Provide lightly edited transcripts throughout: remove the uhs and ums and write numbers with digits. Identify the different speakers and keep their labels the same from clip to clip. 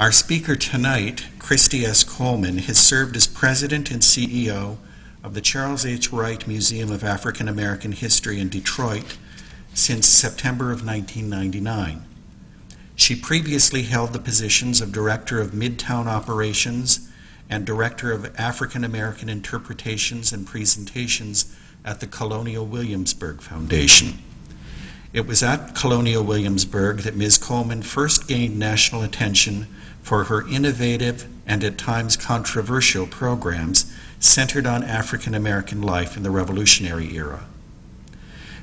Speaker 1: Our speaker tonight, Christy S. Coleman, has served as president and CEO of the Charles H. Wright Museum of African American History in Detroit since September of 1999. She previously held the positions of Director of Midtown Operations and Director of African American Interpretations and Presentations at the Colonial Williamsburg Foundation. It was at Colonial Williamsburg that Ms. Coleman first gained national attention for her innovative and at times controversial programs centered on African American life in the Revolutionary era.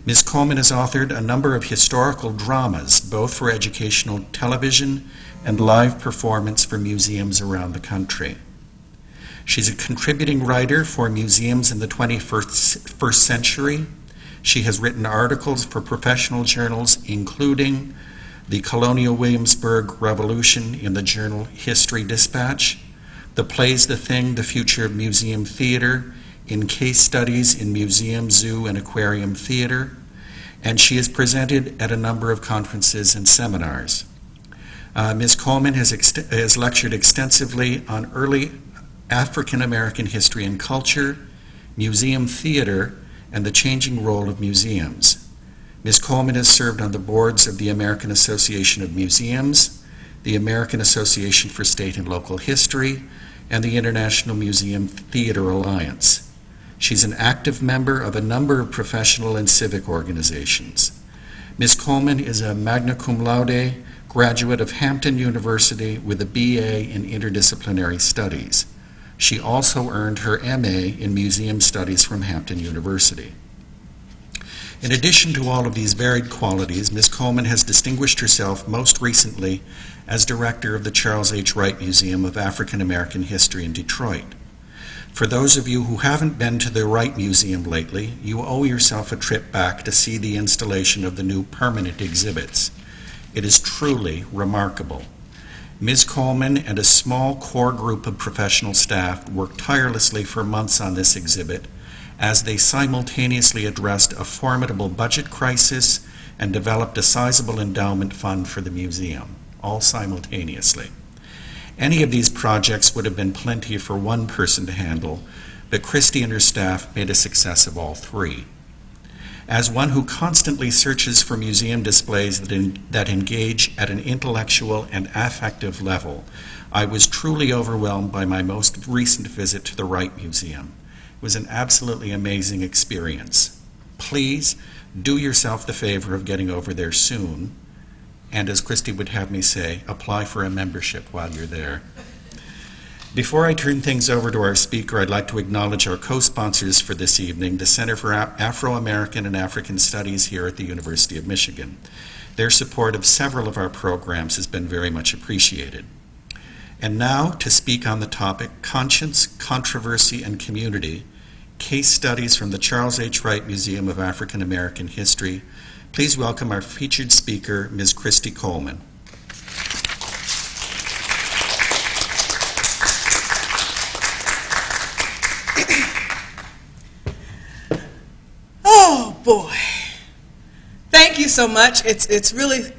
Speaker 1: Ms. Coleman has authored a number of historical dramas, both for educational television and live performance for museums around the country. She's a contributing writer for museums in the 21st century. She has written articles for professional journals, including the Colonial Williamsburg Revolution in the journal History Dispatch, the Plays the Thing, The Future of Museum Theater, in case studies in museum, zoo, and aquarium theater, and she has presented at a number of conferences and seminars. Ms. Coleman has lectured extensively on early African American history and culture, museum theater, and the changing role of museums. Ms. Coleman has served on the boards of the American Association of Museums, the American Association for State and Local History, and the International Museum Theater Alliance. She's an active member of a number of professional and civic organizations. Ms. Coleman is a magna cum laude graduate of Hampton University with a BA in Interdisciplinary Studies. She also earned her MA in Museum Studies from Hampton University. In addition to all of these varied qualities, Ms. Coleman has distinguished herself most recently as director of the Charles H. Wright Museum of African American History in Detroit. For those of you who haven't been to the Wright Museum lately, you owe yourself a trip back to see the installation of the new permanent exhibits. It is truly remarkable. Ms. Coleman and a small core group of professional staff worked tirelessly for months on this exhibit as they simultaneously addressed a formidable budget crisis and developed a sizable endowment fund for the museum, all simultaneously. Any of these projects would have been plenty for one person to handle, but Christy and her staff made a success of all three. As one who constantly searches for museum displays that engage at an intellectual and affective level, I was truly overwhelmed by my most recent visit to the Wright Museum. It was an absolutely amazing experience. Please do yourself the favor of getting over there soon, and as Christy would have me say, apply for a membership while you're there. Before I turn things over to our speaker, I'd like to acknowledge our co-sponsors for this evening, the Center for Afro-American and African Studies here at the University of Michigan. Their support of several of our programs has been very much appreciated. And now, to speak on the topic, Conscience, Controversy, and Community, Case Studies from the Charles H. Wright Museum of African American History, please welcome our featured speaker, Ms. Christy Coleman.
Speaker 2: Boy, thank you so much. It's really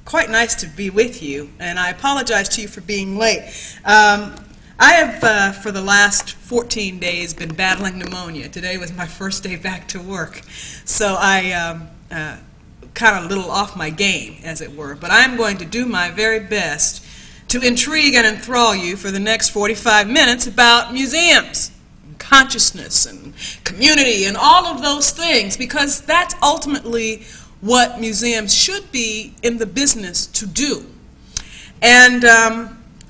Speaker 2: quite nice to be with you, and I apologize to you for being late. I have, for the last 14 days, been battling pneumonia. Today was my first day back to work, so I kind of a little off my game, as it were. But I'm going to do my very best to intrigue and enthrall you for the next 45 minutes about museums, consciousness and community and all of those things, because that's ultimately what museums should be in the business to do. And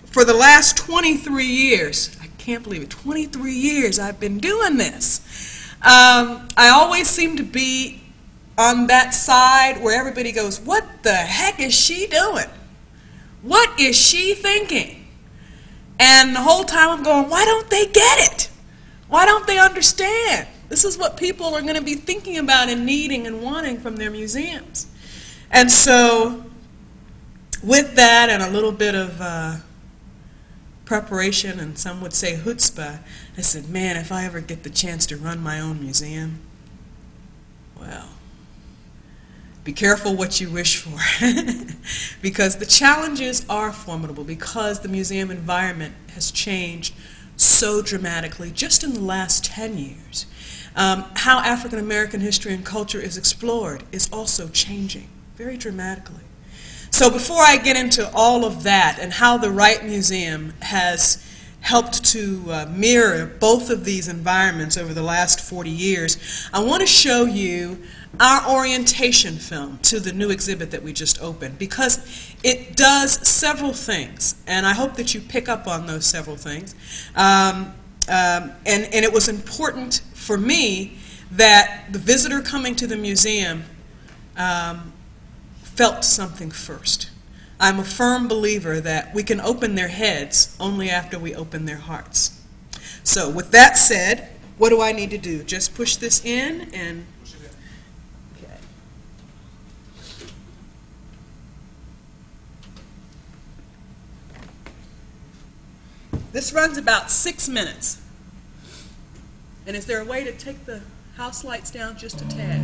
Speaker 2: for the last 23 years, I can't believe it, 23 years I've been doing this. I always seem to be on that side where everybody goes, what the heck is she doing? What is she thinking? And the whole time I'm going, why don't they get it? Why don't they understand? This is what people are going to be thinking about and needing and wanting from their museums. And so, with that and a little bit of preparation, and some would say chutzpah, I said, man, if I ever get the chance to run my own museum, well, be careful what you wish for because the challenges are formidable, because the museum environment has changed so dramatically just in the last 10 years. How African American history and culture is explored is also changing very dramatically. So before I get into all of that and how the Wright Museum has helped to mirror both of these environments over the last 40 years, I want to show you our orientation film to the new exhibit that we just opened, because it does several things, and I hope that you pick up on those several things. And it was important for me that the visitor coming to the museum felt something first. I'm a firm believer that we can open their heads only after we open their hearts. So with that said, what do I need to do? Just push this in and... Okay. This runs about 6 minutes. And is there a way to take the house lights down just a tad?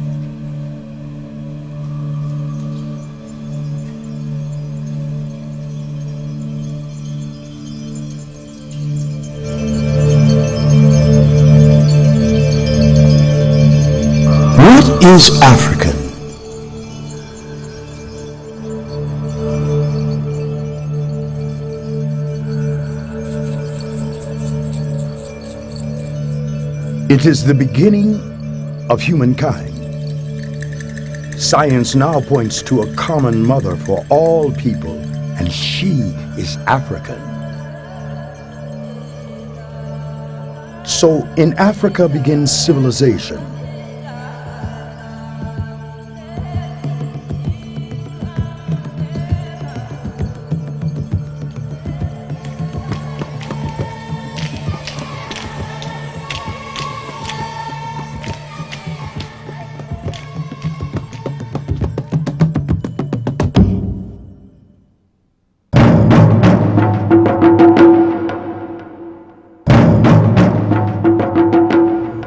Speaker 3: What is African? It is the beginning of humankind. Science now points to a common mother for all people, and she is African. So in Africa begins civilization.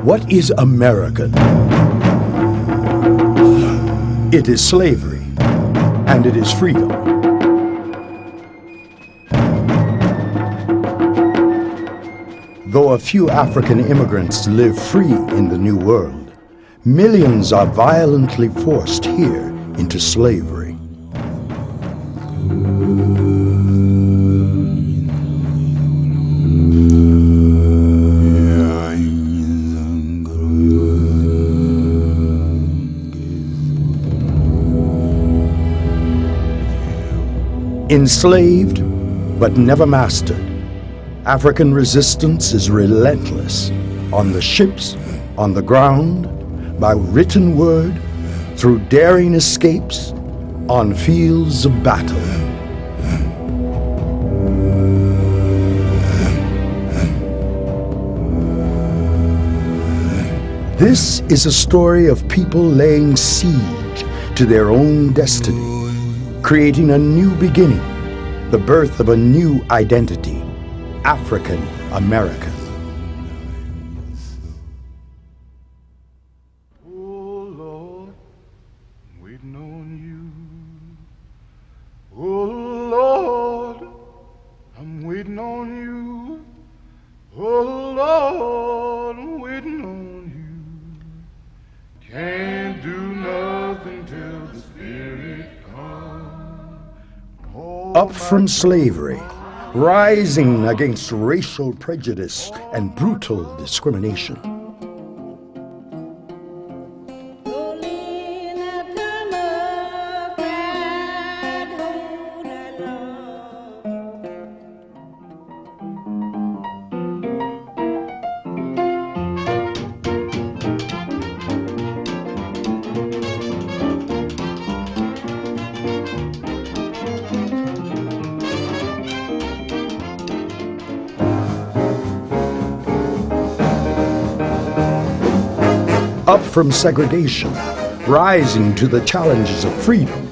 Speaker 3: What is American? It is slavery, and it is freedom. Though a few African immigrants live free in the New World, millions are violently forced here into slavery. Enslaved, but never mastered, African resistance is relentless on the ships, on the ground, by written word, through daring escapes, on fields of battle. This is a story of people laying siege to their own destiny, creating a new beginning, the birth of a new identity, African American.
Speaker 4: Oh Lord, I'm waiting on you. Oh Lord, I'm waiting on you. Oh Lord, I'm waiting on you. Can't do nothing till the Spirit comes.
Speaker 3: Up from slavery, rising against racial prejudice and brutal discrimination. Up from segregation, rising to the challenges of freedom,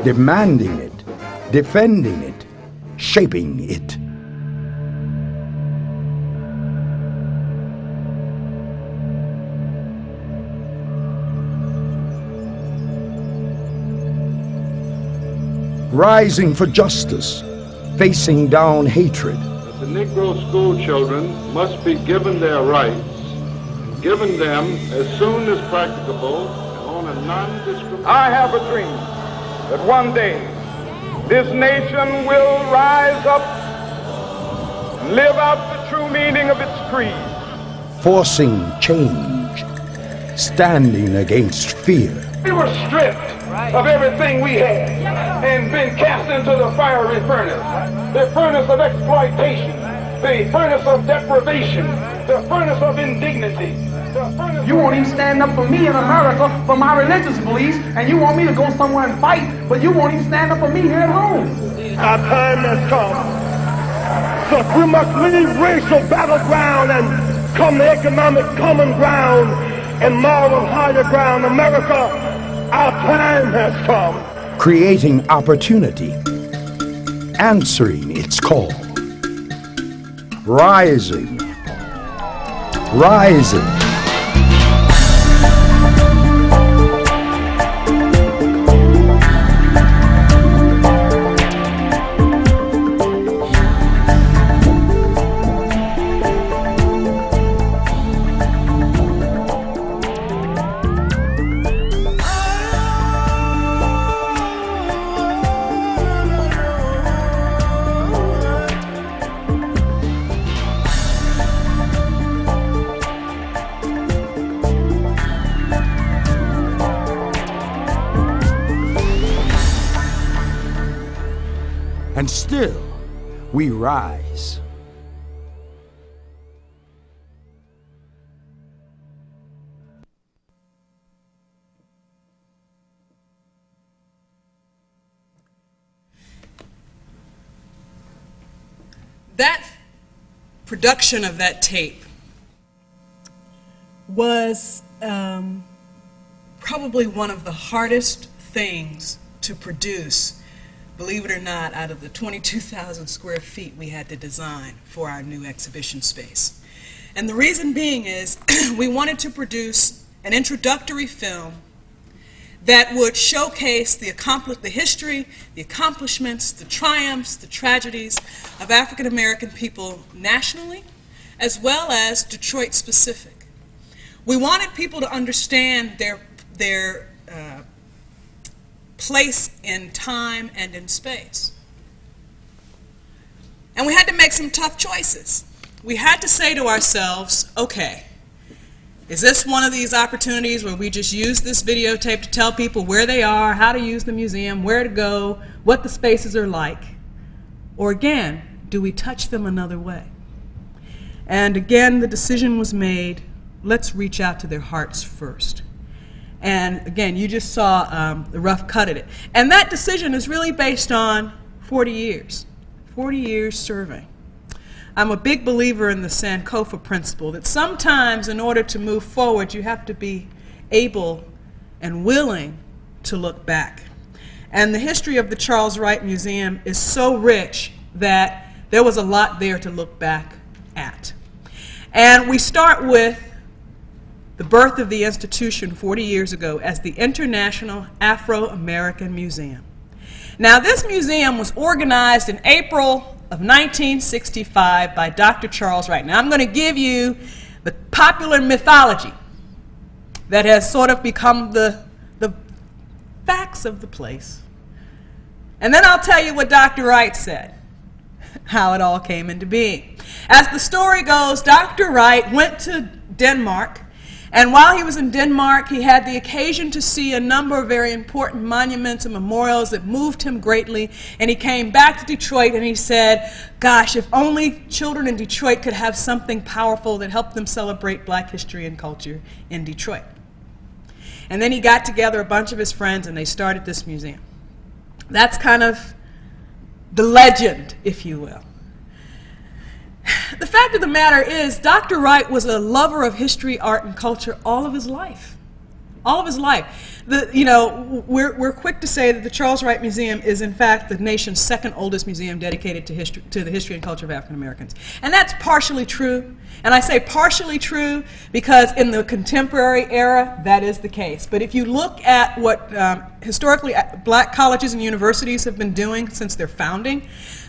Speaker 3: demanding it, defending it, shaping it. rising for justice, facing down hatred.
Speaker 4: The Negro school children must be given their rights, given them as soon as practicable on a non-discriminatory.
Speaker 5: I have a dream that one day this nation will rise up and live out the true meaning of its creed.
Speaker 3: Forcing change, standing against fear.
Speaker 5: We were stripped of everything we had and been cast into the fiery furnace, the furnace of exploitation, the furnace of deprivation, the furnace of indignity.
Speaker 6: You won't even stand up for me in America for my religious beliefs, and you want me to go somewhere and fight, but you won't even stand up for me here at home.
Speaker 5: Our time has come. So we must leave racial battleground and come to economic common ground and moral higher ground. America, our time has come.
Speaker 3: Creating opportunity, answering its call, rising, rising. And still, we rise.
Speaker 2: That production of that tape was probably one of the hardest things to produce, believe it or not, out of the 22,000 square feet we had to design for our new exhibition space. And the reason being is we wanted to produce an introductory film that would showcase the history, the accomplishments, the triumphs, the tragedies of African American people nationally, as well as Detroit specific. We wanted people to understand their place in time and in space. And we had to make some tough choices. We had to say to ourselves, okay, is this one of these opportunities where we just use this videotape to tell people where they are, how to use the museum, where to go, what the spaces are like? Or again, do we touch them another way? And again, the decision was made, let's reach out to their hearts first. And again, you just saw the rough cut at it. And that decision is really based on 40 years serving. I'm a big believer in the Sankofa principle, that sometimes in order to move forward, you have to be able and willing to look back. And the history of the Charles Wright Museum is so rich that there was a lot there to look back at. And we start with the birth of the institution 40 years ago as the International Afro-American Museum. Now, this museum was organized in April of 1965 by Dr. Charles Wright. Now, I'm going to give you the popular mythology that has sort of become the facts of the place. And then I'll tell you what Dr. Wright said, how it all came into being. As the story goes, Dr. Wright went to Denmark, and while he was in Denmark, he had the occasion to see a number of very important monuments and memorials that moved him greatly. And he came back to Detroit and he said, gosh, if only children in Detroit could have something powerful that helped them celebrate black history and culture in Detroit. And then he got together a bunch of his friends and they started this museum. That's kind of the legend, if you will. The fact of the matter is, Dr. Wright was a lover of history, art, and culture all of his life. all of his life. We're quick to say that the Charles Wright Museum is, in fact, the nation's second oldest museum dedicated to the history and culture of African Americans. And that's partially true. And I say partially true because in the contemporary era, that is the case. But if you look at what historically black colleges and universities have been doing since their founding,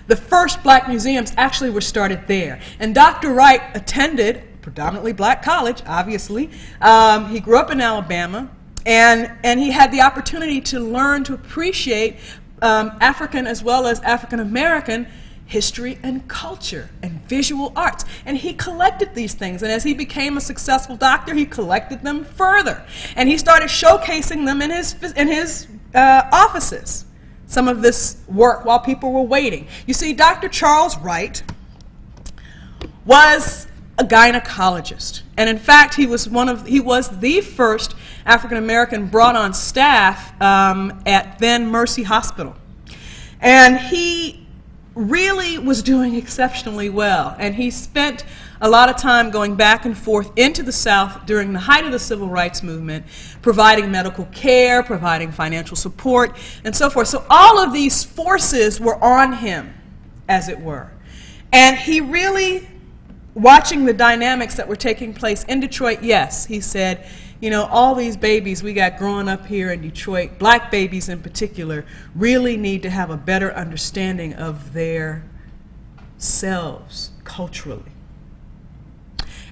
Speaker 2: the first black museums actually were started there. And Dr. Wright attended predominantly black college, obviously. He grew up in Alabama. And he had the opportunity to learn to appreciate African as well as African American history and culture and visual arts. And he collected these things. And as he became a successful doctor, he collected them further. And he started showcasing them in his offices, some of this work while people were waiting. You see, Dr. Charles Wright was a gynecologist. And in fact, he was the first African American brought on staff at then Mercy Hospital. And he really was doing exceptionally well. And he spent a lot of time going back and forth into the South during the height of the Civil Rights Movement, providing medical care, providing financial support, and so forth. So all of these forces were on him, as it were. And he really, watching the dynamics that were taking place in Detroit, yes, he said, you know, all these babies we got growing up here in Detroit, black babies in particular, really need to have a better understanding of their selves culturally.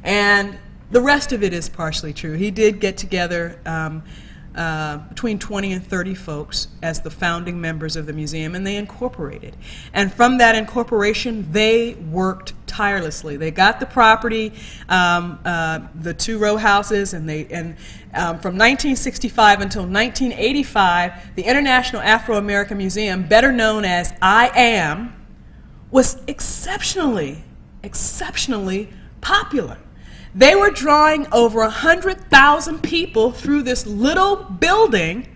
Speaker 2: And the rest of it is partially true. He did get together between 20 and 30 folks as the founding members of the museum, and they incorporated. And from that incorporation, they worked tirelessly. They got the property, the 2 row houses, and from 1965 until 1985, the International Afro-American Museum, better known as IAM, was exceptionally popular. They were drawing over 100,000 people through this little building,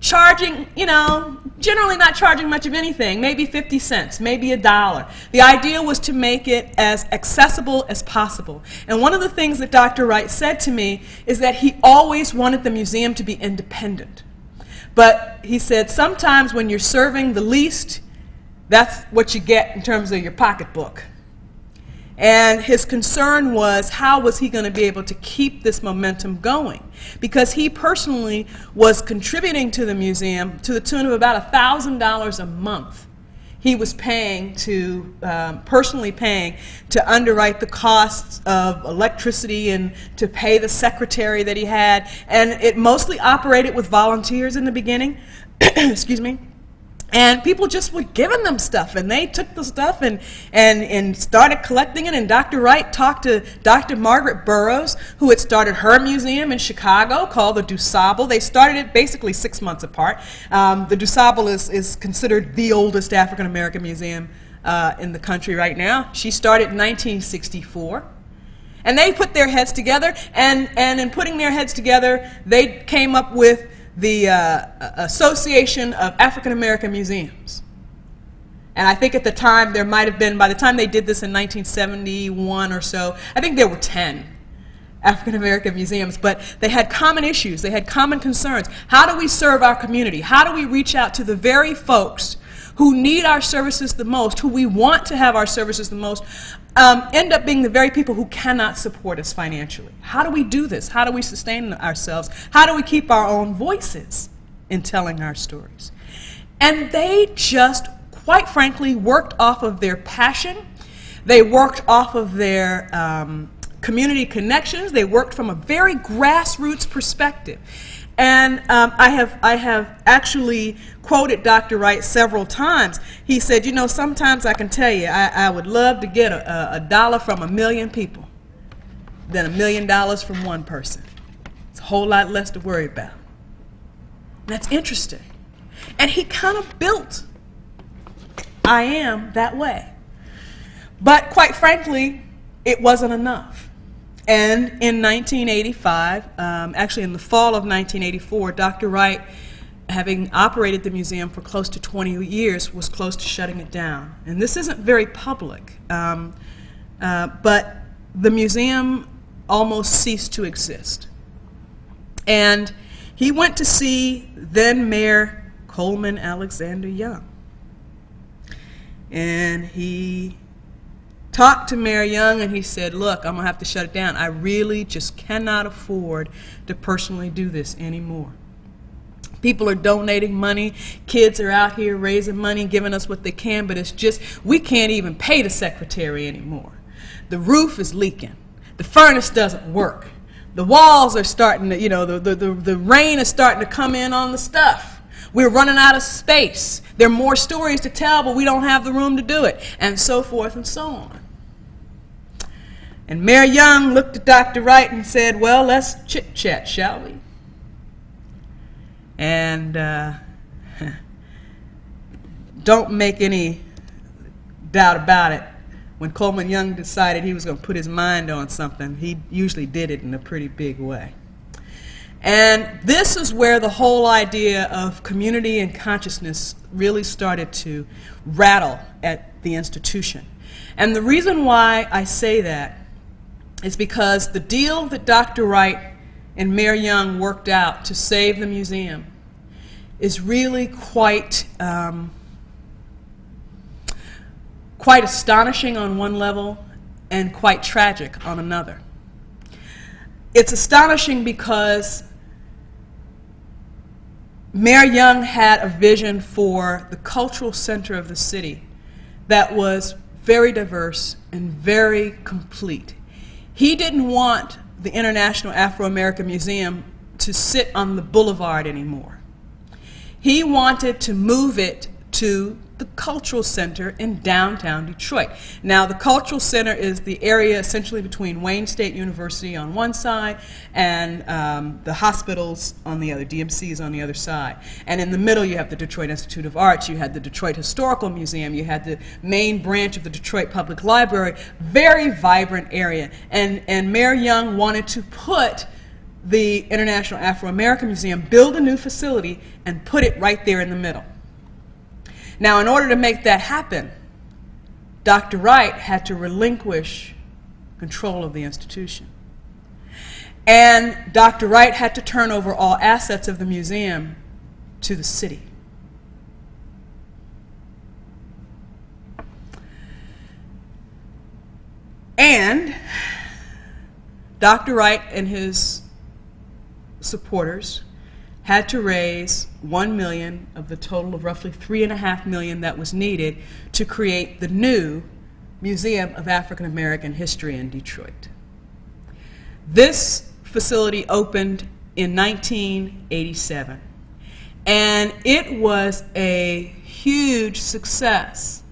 Speaker 2: charging, you know, generally not charging much of anything, maybe 50 cents, maybe $1. The idea was to make it as accessible as possible. And one of the things that Dr. Wright said to me is that he always wanted the museum to be independent. But he said sometimes when you're serving the least, that's what you get in terms of your pocketbook. And his concern was, how was he going to be able to keep this momentum going? Because he personally was contributing to the museum to the tune of about $1,000 a month. He was paying to, personally paying to underwrite the costs of electricity and to pay the secretary that he had. And it mostly operated with volunteers in the beginning. Excuse me. And people just were giving them stuff, and they took the stuff and started collecting it. And Dr. Wright talked to Dr. Margaret Burroughs, who had started her museum in Chicago called the DuSable. They started it basically 6 months apart. The DuSable is considered the oldest African American museum in the country right now. She started in 1964. And they put their heads together, and in putting their heads together, they came up with the Association of African American Museums. And I think at the time there might have been, by the time they did this in 1971 or so, I think there were 10 African American museums, but they had common issues, they had common concerns. How do we serve our community? How do we reach out to the very folks who need our services the most, who we want to have our services the most, end up being the very people who cannot support us financially? How do we do this? How do we sustain ourselves? How do we keep our own voices in telling our stories? And they just, quite frankly, worked off of their passion. They worked off of their community connections. They worked from a very grassroots perspective. And I have actually quoted Dr. Wright several times. He said, you know, sometimes I can tell you, I would love to get a dollar from 1 million people than $1 million from one person. It's a whole lot less to worry about. That's interesting. And he kind of built IAM that way. But quite frankly, it wasn't enough. And in 1985, actually in the fall of 1984, Dr. Wright, having operated the museum for close to 20 years, was close to shutting it down. And this isn't very public, but the museum almost ceased to exist. And he went to see then Mayor Coleman Alexander Young. And he talked to Mayor Young and he said, look, I'm going to have to shut it down. I really just cannot afford to personally do this anymore. People are donating money. Kids are out here raising money, giving us what they can, but it's just, we can't even pay the secretary anymore. The roof is leaking. The furnace doesn't work. The walls are starting to, you know, the rain is starting to come in on the stuff. We're running out of space. There are more stories to tell, but we don't have the room to do it, and so forth and so on. And Mayor Young looked at Dr. Wright and said, well, let's chit-chat, shall we? And don't make any doubt about it, when Coleman Young decided he was going to put his mind on something, he usually did it in a pretty big way. And this is where the whole idea of community and consciousness really started to rattle at the institution. And the reason why I say that is because the deal that Dr. Wright and Mayor Young worked out to save the museum is really quite astonishing on one level and quite tragic on another. It's astonishing because Mayor Young had a vision for the cultural center of the city that was very diverse and very complete. He didn't want the International Afro-American Museum to sit on the boulevard anymore. He wanted to move it to the cultural center in downtown Detroit. Now, the cultural center is the area essentially between Wayne State University on one side and the hospitals on the other, DMCs on the other side. And in the middle, you have the Detroit Institute of Arts, you had the Detroit Historical Museum, you had the main branch of the Detroit Public Library, very vibrant area. And Mayor Young wanted to put the International Afro-American Museum, build a new facility, and put it right there in the middle. Now, in order to make that happen, Dr. Wright had to relinquish control of the institution. And Dr. Wright had to turn over all assets of the museum to the city. And Dr. Wright and his supporters had to raise $1 million of the total of roughly $3.5 million that was needed to create the new Museum of African American History in Detroit. This facility opened in 1987, and it was a huge success.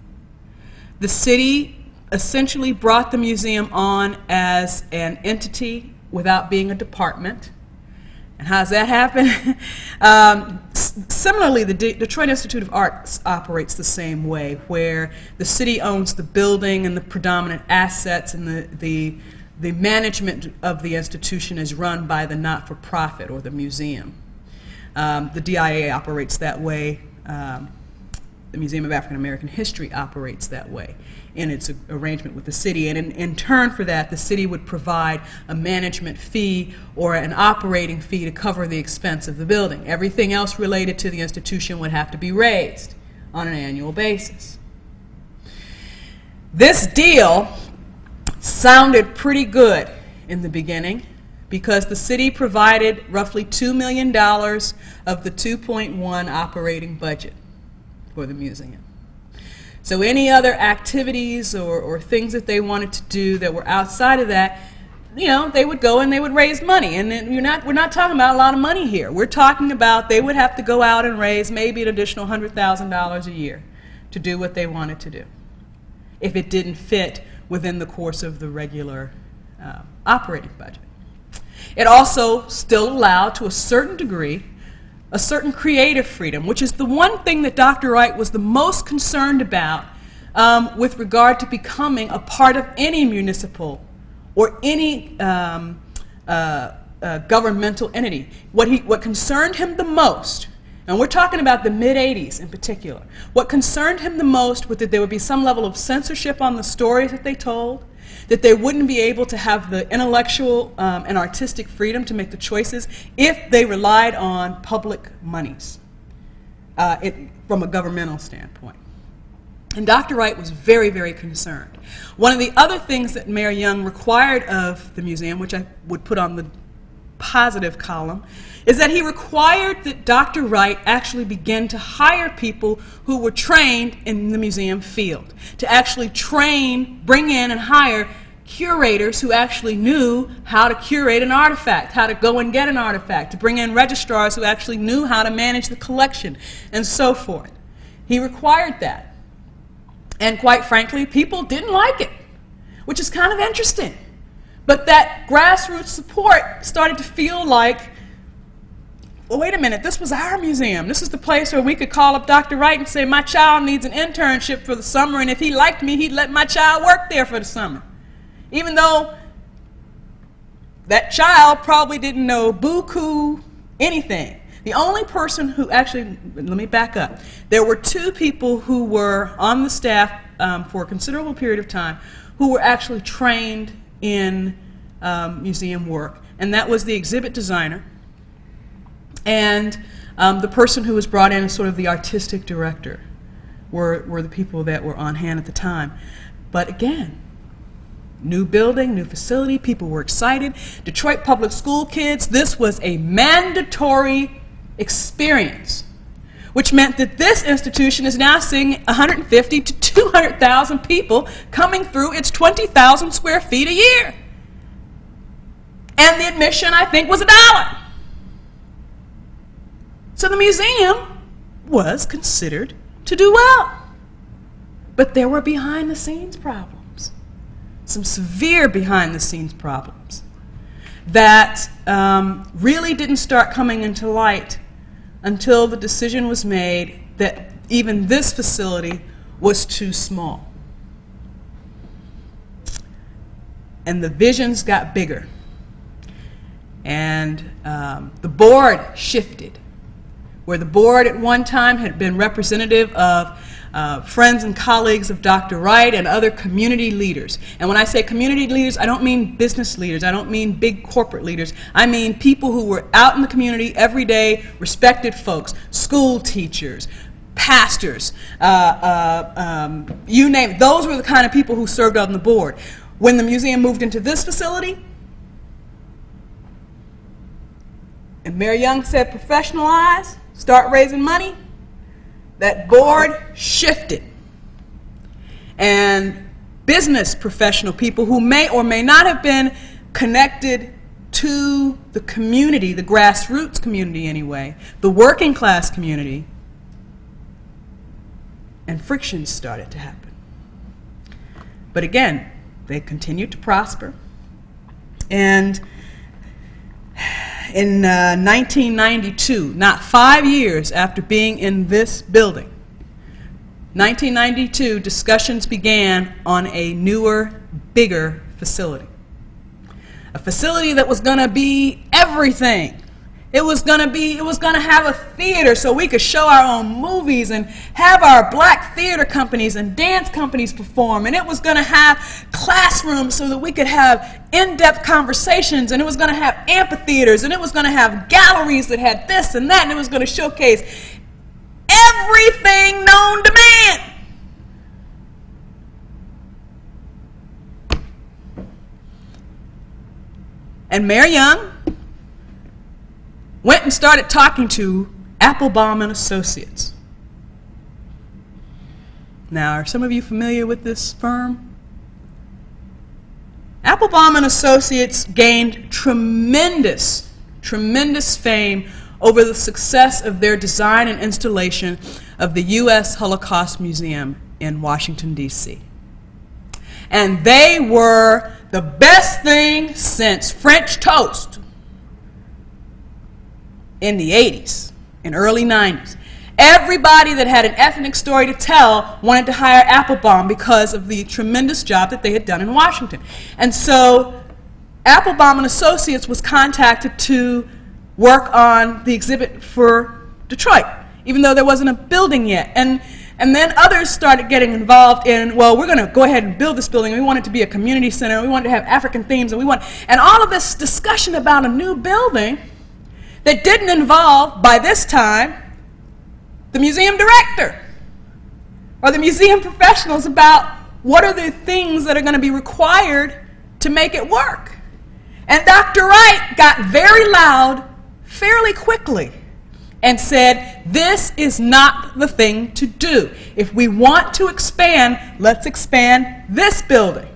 Speaker 2: The city essentially brought the museum on as an entity without being a department. And how does that happen? Similarly, the Detroit Institute of Arts operates the same way, where the city owns the building and the predominant assets, and the management of the institution is run by the not-for-profit or the museum. The DIA operates that way. The Museum of African American History operates that way in its arrangement with the city. And in turn for that, the city would provide a management fee or an operating fee to cover the expense of the building. Everything else related to the institution would have to be raised on an annual basis. This deal sounded pretty good in the beginning because the city provided roughly $2 million of the $2.1 operating budget for the museum. So any other activities or things that they wanted to do that were outside of that, you know, they would go and they would raise money. And we're not talking about a lot of money here. We're talking about they would have to go out and raise maybe an additional $100,000 a year to do what they wanted to do if it didn't fit within the course of the regular operating budget. It also still allowed, to a certain degree, a certain creative freedom, which is the one thing that Dr. Wright was the most concerned about with regard to becoming a part of any municipal or any governmental entity. What concerned him the most, and we're talking about the mid-'80s in particular, what concerned him the most was that there would be some level of censorship on the stories that they told, that they wouldn't be able to have the intellectual and artistic freedom to make the choices if they relied on public monies from a governmental standpoint. And Dr. Wright was very, very concerned. One of the other things that Mayor Young required of the museum, which I would put on the positive column, is that he required that Dr. Wright actually begin to hire people who were trained in the museum field, to actually train, bring in and hire curators who actually knew how to curate an artifact, how to go and get an artifact, to bring in registrars who actually knew how to manage the collection, and so forth. He required that. And quite frankly, people didn't like it, which is kind of interesting. But that grassroots support started to feel like, well, wait a minute, this was our museum. This is the place where we could call up Dr. Wright and say, my child needs an internship for the summer, and if he liked me, he'd let my child work there for the summer. Even though that child probably didn't know buku anything. The only person who actually, let me back up. There were two people who were on the staff for a considerable period of time who were actually trained in museum work, and that was the exhibit designer and the person who was brought in as sort of the artistic director were the people that were on hand at the time. But again, new building, new facility, people were excited. Detroit public school kids, this was a mandatory experience, which meant that this institution is now seeing 150 to 200,000 people coming through its 20,000 square feet a year. And the admission, I think, was $1. So the museum was considered to do well. But there were behind-the-scenes problems, some severe behind-the-scenes problems that really didn't start coming into light until the decision was made that even this facility was too small. And the visions got bigger. And the board shifted. Where the board at one time had been representative of friends and colleagues of Dr. Wright and other community leaders. And when I say community leaders, I don't mean business leaders. I don't mean big corporate leaders. I mean people who were out in the community every day, respected folks, school teachers, pastors, you name it. Those were the kind of people who served on the board. When the museum moved into this facility, and Mayor Young said professionalize, start raising money, that board shifted. And business professional people who may or may not have been connected to the community, the grassroots community anyway, the working class community, and frictions started to happen. But again, they continued to prosper. And in 1992, not 5 years after being in this building, 1992, discussions began on a newer, bigger facility. A facility that was going to be everything. It was going to have a theater so we could show our own movies and have our black theater companies and dance companies perform. And it was going to have classrooms so that we could have in-depth conversations. And it was going to have amphitheaters. And it was going to have galleries that had this and that. And it was going to showcase everything known to man. And Mayor Young went and started talking to Applebaum and Associates. Now, are some of you familiar with this firm? Applebaum and Associates gained tremendous fame over the success of their design and installation of the U.S. Holocaust Museum in Washington, D.C. And they were the best thing since French toast in the 80s and early 90s. Everybody that had an ethnic story to tell wanted to hire Applebaum because of the tremendous job that they had done in Washington. And so Applebaum and Associates was contacted to work on the exhibit for Detroit, even though there wasn't a building yet. And And then others started getting involved in, well, we're going to go ahead and build this building. We want it to be a community center. We want it to have African themes. And all of this discussion about a new building that didn't involve, by this time, the museum director or the museum professionals about what are the things that are going to be required to make it work. And Dr. Wright got very loud fairly quickly and said, this is not the thing to do. If we want to expand, let's expand this building.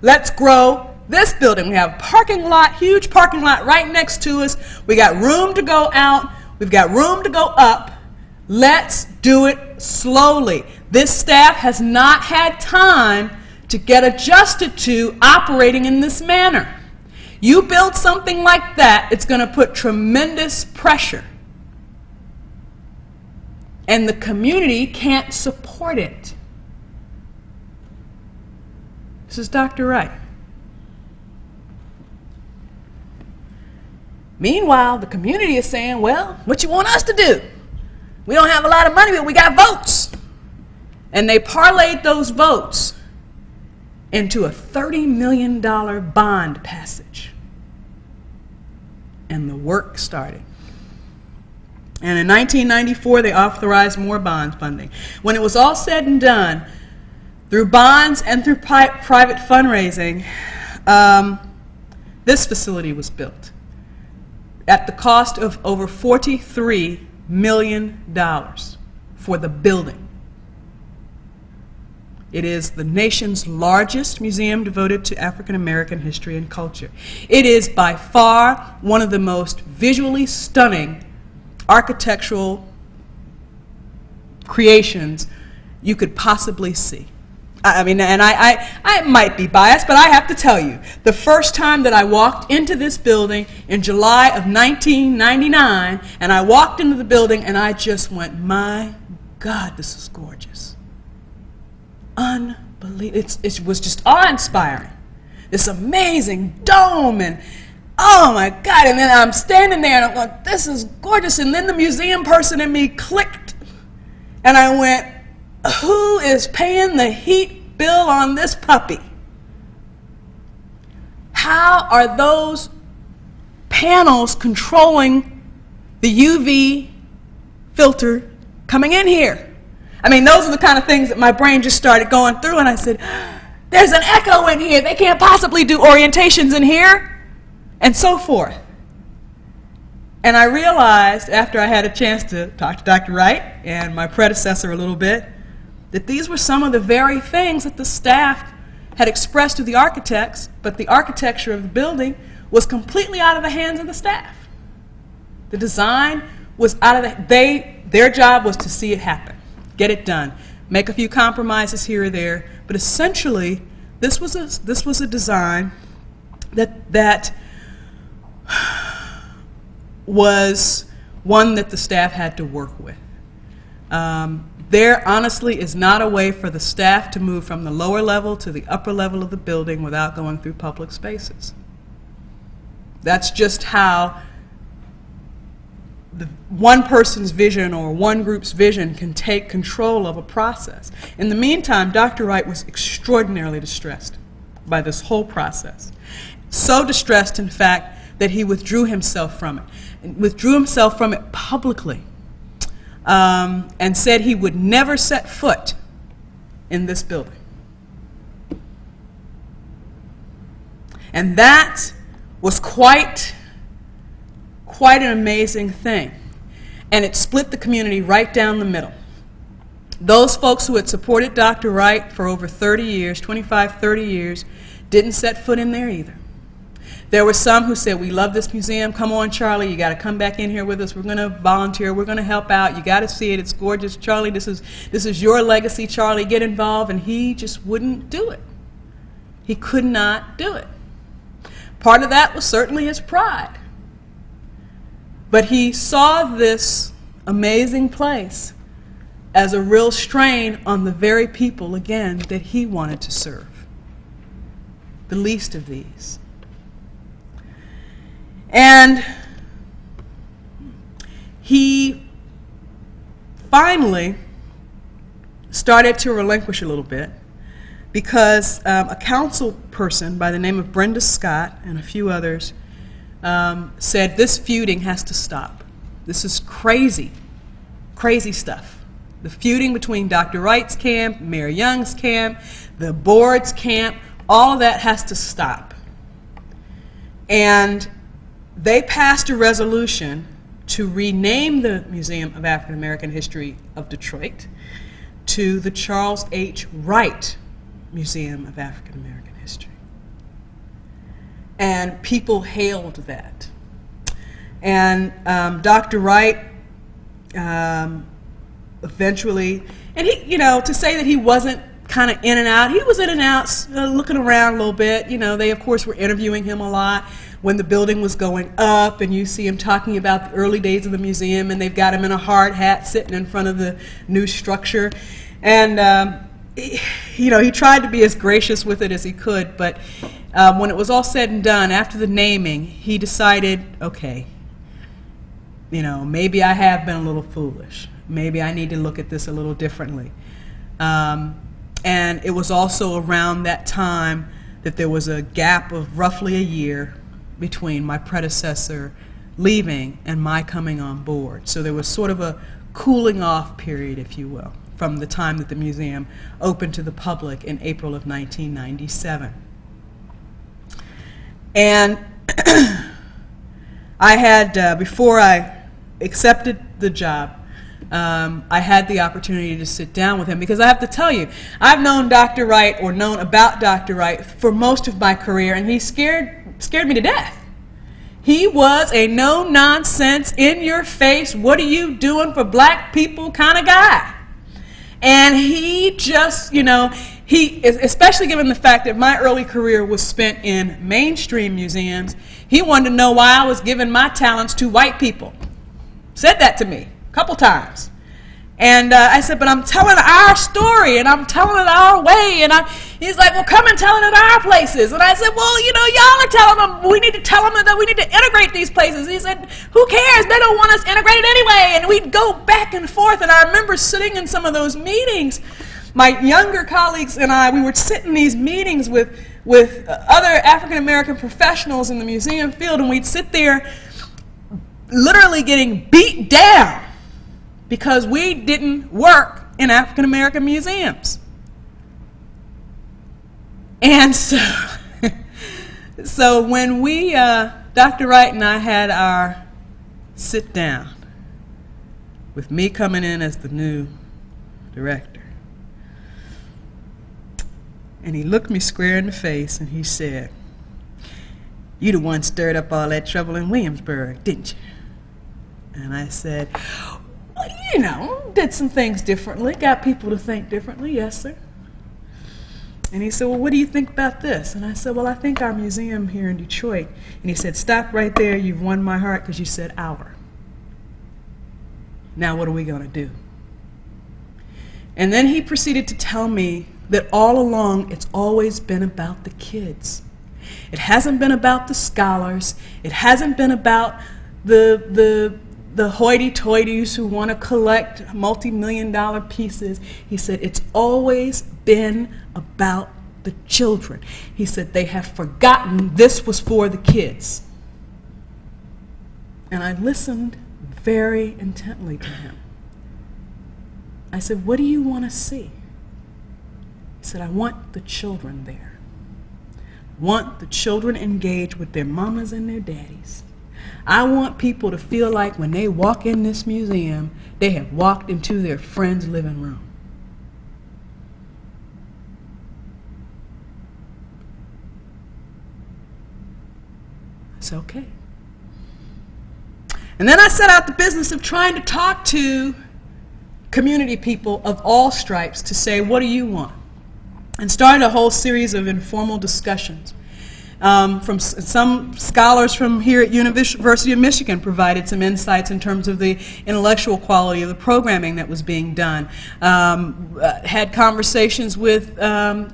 Speaker 2: Let's grow this building. We have a parking lot, huge parking lot right next to us. We got room to go out. We've got room to go up. Let's do it slowly. This staff has not had time to get adjusted to operating in this manner. You build something like that, it's going to put tremendous pressure. And the community can't support it. This is Dr. Wright. Meanwhile, the community is saying, well, what you want us to do? We don't have a lot of money, but we got votes. And they parlayed those votes into a $30 million bond passage. And the work started. And in 1994, they authorized more bond funding. When it was all said and done, through bonds and through private fundraising, this facility was built at the cost of over $43 million for the building. It is the nation's largest museum devoted to African American history and culture. It is by far one of the most visually stunning architectural creations you could possibly see. I mean, and I might be biased, but I have to tell you, the first time that I walked into this building in July of 1999, and I walked into the building and I just went, my God, this is gorgeous. Unbelievable. It was just awe-inspiring. This amazing dome, and oh my God, and then I'm standing there and I'm going, this is gorgeous, and then the museum person in me clicked, and I went, who is paying the heat bill on this puppy? How are those panels controlling the UV filter coming in here? I mean, those are the kind of things that my brain just started going through, and I said, there's an echo in here. They can't possibly do orientations in here, and so forth. And I realized, after I had a chance to talk to Dr. Wright and my predecessor a little bit, that these were some of the very things that the staff had expressed to the architects, but the architecture of the building was completely out of the hands of the staff. The design was out of their job was to see it happen, get it done, make a few compromises here or there, but essentially this was a design that was one that the staff had to work with. There honestly is not a way for the staff to move from the lower level to the upper level of the building without going through public spaces. That's just how one person's vision or one group's vision can take control of a process. In the meantime, Dr. Wright was extraordinarily distressed by this whole process. So distressed, in fact, that he withdrew himself from it. And withdrew himself from it publicly. And said he would never set foot in this building. And that was quite an amazing thing. And it split the community right down the middle. Those folks who had supported Dr. Wright for over 30 years, 25, 30 years, didn't set foot in there either. There were some who said, we love this museum, come on Charlie, you got to come back in here with us, we're going to volunteer, we're going to help out, you got to see it, it's gorgeous, Charlie, this is your legacy, Charlie, get involved, and he just wouldn't do it. He could not do it. Part of that was certainly his pride. But he saw this amazing place as a real strain on the very people, again, that he wanted to serve. The least of these. And he finally started to relinquish a little bit because a council person by the name of Brenda Scott and a few others said this feuding has to stop. This is crazy, crazy stuff. The feuding between Dr. Wright's camp, Mayor Young's camp, the board's camp, all of that has to stop. And they passed a resolution to rename the Museum of African American History of Detroit to the Charles H. Wright Museum of African American History. And people hailed that. And Dr. Wright eventually, and he, you know, to say that he wasn't kind of in and out, he was in and out, looking around a little bit. You know, they of course were interviewing him a lot when the building was going up, and you see him talking about the early days of the museum, and they've got him in a hard hat sitting in front of the new structure. And you know, he tried to be as gracious with it as he could, but when it was all said and done, after the naming, he decided, okay, you know, maybe I have been a little foolish. Maybe I need to look at this a little differently. And it was also around that time that there was a gap of roughly a year between my predecessor leaving and my coming on board. So there was sort of a cooling off period, if you will, from the time that the museum opened to the public in April of 1997. And I had, before I accepted the job, I had the opportunity to sit down with him, because I have to tell you, I've known Dr. Wright, or known about Dr. Wright, for most of my career, and he scared me to death. He was a no-nonsense, in-your-face, what are you doing for black people kind of guy. And he just, you know, he, especially given the fact that my early career was spent in mainstream museums, he wanted to know why I was giving my talents to white people. Said that to me a couple times. And I said, but I'm telling our story, and I'm telling it our way. And he's like, well, come and tell it at our places. And I said, well, you know, y'all are telling them, we need to tell them that we need to integrate these places. He said, who cares? They don't want us integrated anyway. And we'd go back and forth. And I remember sitting in some of those meetings. My younger colleagues and I, we would sit in these meetings with other African-American professionals in the museum field, and we'd sit there literally getting beat down because we didn't work in African American museums. And so, so when we, Dr. Wright and I had our sit down, with me coming in as the new director, and he looked me square in the face and he said, "You the one stirred up all that trouble in Williamsburg, didn't you?" And I said, well, you know, did some things differently, got people to think differently, yes, sir. And he said, well, what do you think about this? And I said, well, I think our museum here in Detroit. And he said, stop right there, you've won my heart, because you said our. Now what are we going to do? And then he proceeded to tell me that all along it's always been about the kids. It hasn't been about the scholars. It hasn't been about the hoity-toities who want to collect multi-million-dollar pieces. He said it's always been about the children. He said they have forgotten this was for the kids. And I listened very intently to him. I said, what do you want to see? He said, I want the children there. I want the children engaged with their mamas and their daddies. I want people to feel like when they walk in this museum, they have walked into their friend's living room. I said, okay. And then I set out the business of trying to talk to community people of all stripes to say, what do you want? And started a whole series of informal discussions. Some scholars from here at University of Michigan provided some insights in terms of the intellectual quality of the programming that was being done. Had conversations with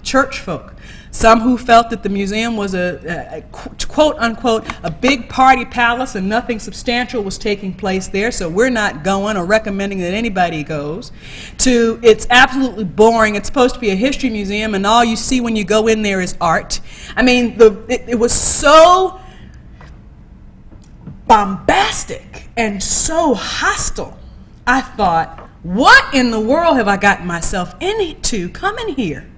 Speaker 2: church folk. Some who felt that the museum was a quote unquote a big party palace and nothing substantial was taking place there, so we're not going or recommending that anybody goes, to it's absolutely boring, it's supposed to be a history museum and all you see when you go in there is art. I mean, it was so bombastic and so hostile. I thought, what in the world have I gotten myself into coming here?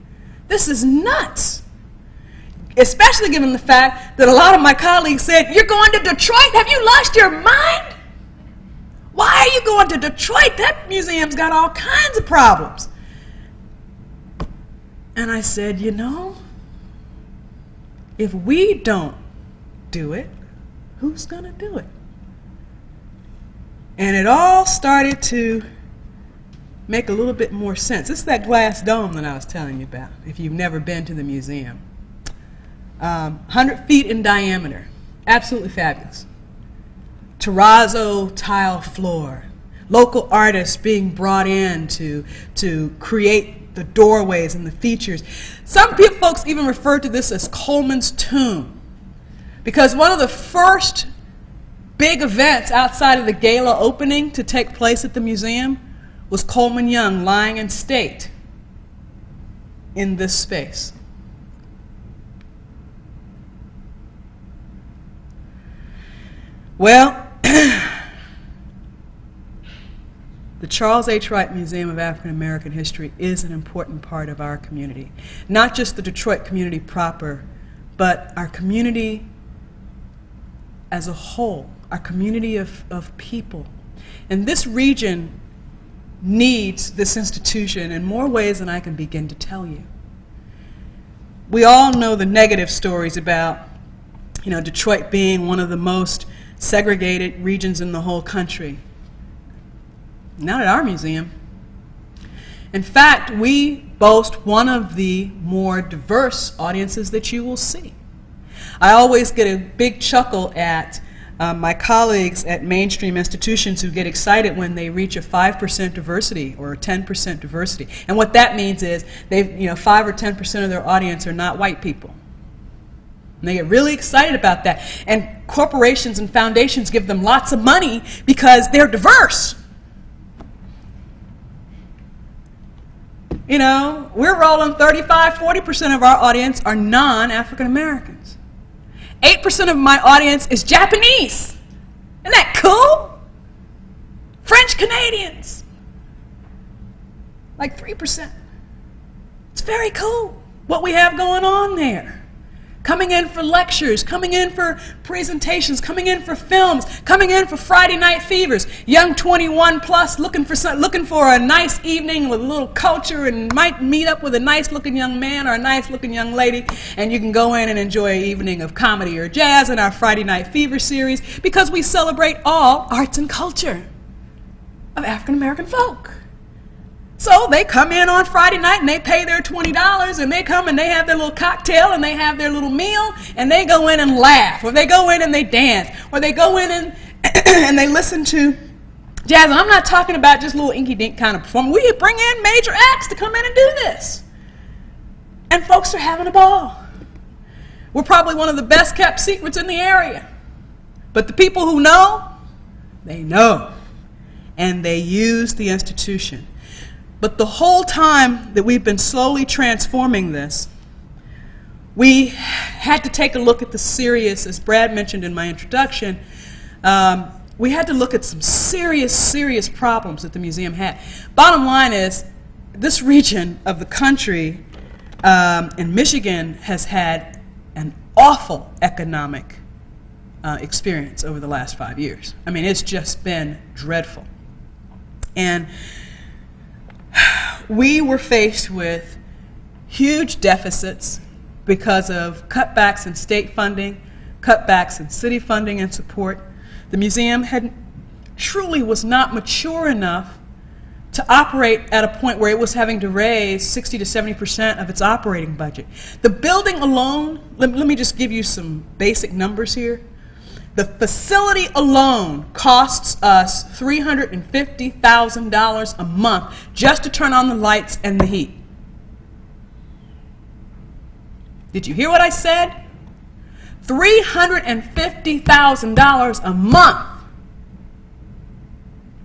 Speaker 2: This is nuts. Especially given the fact that a lot of my colleagues said, you're going to Detroit? Have you lost your mind? Why are you going to Detroit? That museum's got all kinds of problems. And I said, you know, if we don't do it, who's going to do it? And it all started to make a little bit more sense. It's that glass dome that I was telling you about, if you've never been to the museum. 100 feet in diameter, absolutely fabulous. Terrazzo tile floor, local artists being brought in to create the doorways and the features. Some folks even refer to this as Coleman's tomb, because one of the first big events outside of the gala opening to take place at the museum was Coleman Young lying in state in this space. Well, the Charles H. Wright Museum of African American History is an important part of our community. Not just the Detroit community proper, but our community as a whole, our community of people. And this region needs this institution in more ways than I can begin to tell you. We all know the negative stories about, you know, Detroit being one of the most segregated regions in the whole country. Not at our museum. In fact, we boast one of the more diverse audiences that you will see. I always get a big chuckle at my colleagues at mainstream institutions who get excited when they reach a 5% diversity or a 10% diversity. And what that means is 5 or 10% of their audience are not white people. And they get really excited about that. And corporations and foundations give them lots of money because they're diverse. You know, we're rolling 35, 40% of our audience are non-African Americans. 8% of my audience is Japanese. Isn't that cool? French Canadians. Like 3%. It's very cool what we have going on there. Coming in for lectures, coming in for presentations, coming in for films, coming in for Friday night fevers. Young 21 plus looking for a nice evening with a little culture and might meet up with a nice looking young man or a nice looking young lady, and you can go in and enjoy an evening of comedy or jazz in our Friday night fever series, because we celebrate all arts and culture of African American folk. So they come in on Friday night and they pay their $20 and they come and they have their little cocktail and they have their little meal and they go in and laugh, or they go in and they dance, or they go in and, and they listen to jazz. And I'm not talking about just little inky-dink kind of performance. We bring in major acts to come in and do this. And folks are having a ball. We're probably one of the best kept secrets in the area. But the people who know, they know. And they use the institution. But the whole time that we've been slowly transforming this, we had to take a look at the serious, as Brad mentioned in my introduction, we had to look at some serious, serious problems that the museum had. Bottom line is, this region of the country in Michigan has had an awful economic experience over the last 5 years. I mean, it's just been dreadful. And we were faced with huge deficits because of cutbacks in state funding, cutbacks in city funding and support. The museum truly was not mature enough to operate at a point where it was having to raise 60 to 70% of its operating budget. The building alone, let me just give you some basic numbers here. The facility alone costs us $350,000 a month just to turn on the lights and the heat. Did you hear what I said? $350,000 a month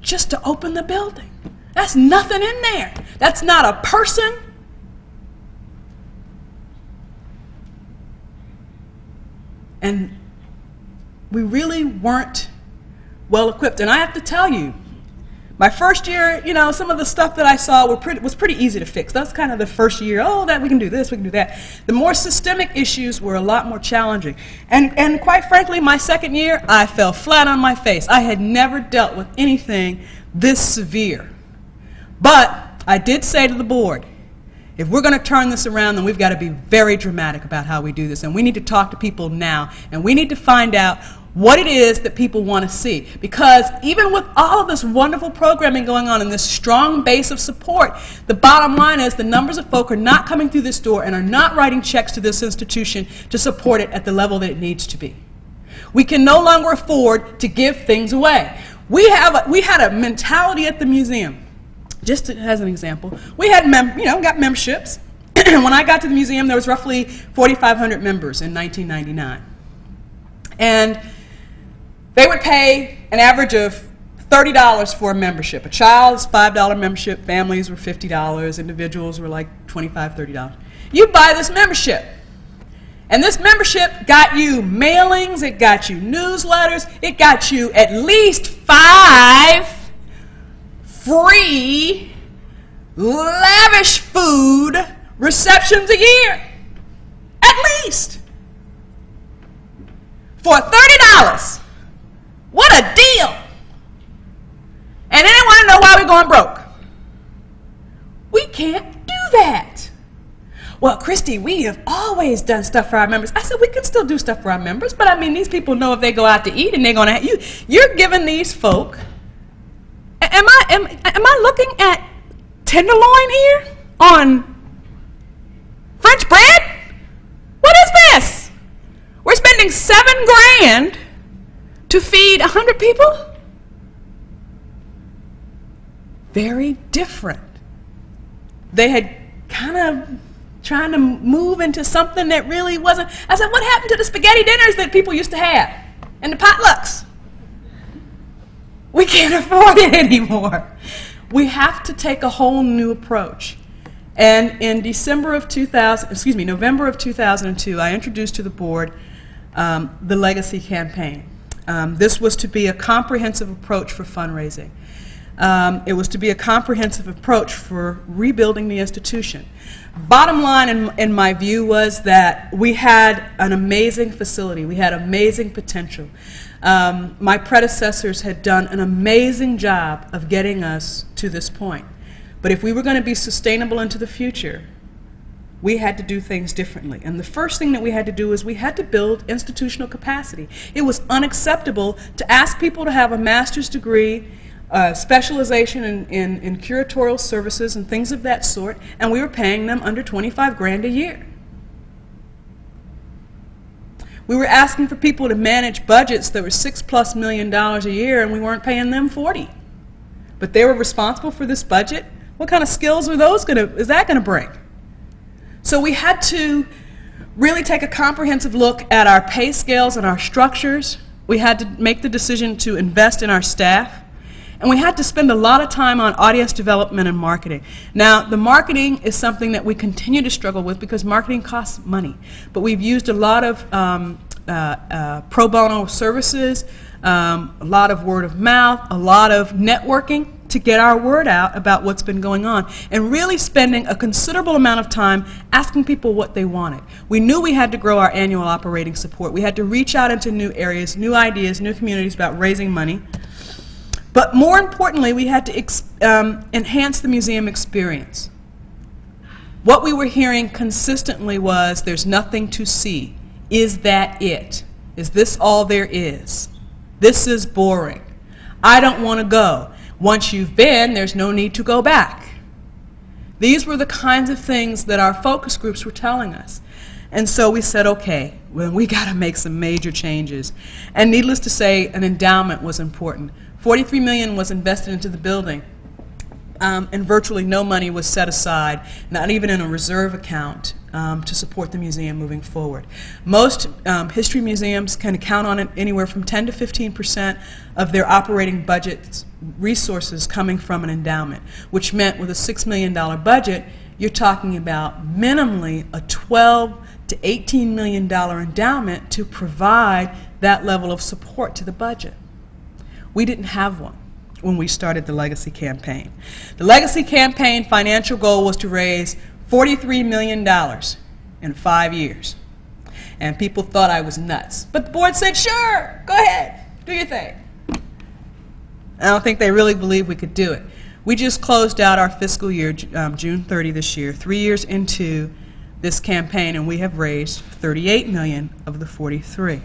Speaker 2: just to open the building. That's nothing in there. That's not a person. And we really weren't well equipped. And I have to tell you, my first year, you know, some of the stuff that I saw was pretty easy to fix. That's kind of the first year, oh, that we can do this, we can do that. The more systemic issues were a lot more challenging. And quite frankly, my second year, I fell flat on my face. I had never dealt with anything this severe. But I did say to the board, if we're going to turn this around, then we've got to be very dramatic about how we do this. And we need to talk to people now. And we need to find out what it is that people want to see. Because even with all of this wonderful programming going on and this strong base of support, the bottom line is the numbers of folk are not coming through this door and are not writing checks to this institution to support it at the level that it needs to be. We can no longer afford to give things away. We had a mentality at the museum. Just as an example, we had got memberships. When I got to the museum, there was roughly 4,500 members in 1999. And they would pay an average of $30 for a membership. A child's $5 membership, families were $50, individuals were like $25, $30. You buy this membership. And this membership got you mailings, it got you newsletters, it got you at least 5 free, lavish food receptions a year. At least. For $30. What a deal. And then they want to know why we're going broke. We can't do that. Well, Christy, we have always done stuff for our members. I said, we can still do stuff for our members, but I mean, these people know if they go out to eat and they're going to you're giving these folk, am I looking at tenderloin here on French bread? What is this? We're spending $7 grand to feed 100 people? Very different. They had kind of trying to move into something that really wasn't. I said, what happened to the spaghetti dinners that people used to have and the potlucks? We can't afford it anymore. We have to take a whole new approach. And in November of 2002, I introduced to the board the Legacy Campaign. This was to be a comprehensive approach for fundraising. It was to be a comprehensive approach for rebuilding the institution. Bottom line, in my view, was that we had an amazing facility. We had amazing potential. My predecessors had done an amazing job of getting us to this point. But if we were going to be sustainable into the future, we had to do things differently. And the first thing that we had to do is we had to build institutional capacity. It was unacceptable to ask people to have a master's degree, specialization in curatorial services and things of that sort, and we were paying them under 25 grand a year. We were asking for people to manage budgets that were $6+ million a year, and we weren't paying them 40. But they were responsible for this budget. What kind of skills is that going to bring? So we had to really take a comprehensive look at our pay scales and our structures. We had to make the decision to invest in our staff. And we had to spend a lot of time on audience development and marketing. Now, the marketing is something that we continue to struggle with because marketing costs money. But we've used a lot of pro bono services, a lot of word of mouth, a lot of networking to get our word out about what's been going on, and really spending a considerable amount of time asking people what they wanted. We knew we had to grow our annual operating support. We had to reach out into new areas, new ideas, new communities about raising money. But more importantly, we had to enhance the museum experience. What we were hearing consistently was, there's nothing to see. Is that it? Is this all there is? This is boring. I don't want to go. Once you've been, there's no need to go back. These were the kinds of things that our focus groups were telling us. And so we said, okay, well, we got to make some major changes. And needless to say, an endowment was important. $43 million was invested into the building, and virtually no money was set aside, not even in a reserve account, to support the museum moving forward. Most history museums can count on it anywhere from 10 to 15% of their operating budget's resources coming from an endowment, which meant with a $6 million budget, you're talking about minimally a $12 to $18 million endowment to provide that level of support to the budget. We didn't have one when we started the Legacy Campaign. The Legacy Campaign financial goal was to raise $43 million in 5 years. And people thought I was nuts. But the board said, sure, go ahead, do your thing. I don't think they really believed we could do it. We just closed out our fiscal year, June 30 this year, 3 years into this campaign, and we have raised $38 million of the 43.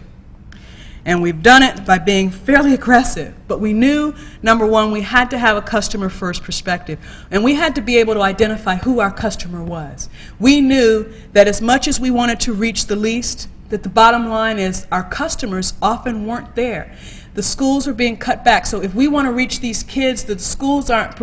Speaker 2: And we've done it by being fairly aggressive. But we knew, number one, we had to have a customer-first perspective. And we had to be able to identify who our customer was. We knew that as much as we wanted to reach the least, that the bottom line is our customers often weren't there. The schools are being cut back. So if we want to reach these kids that the schools aren't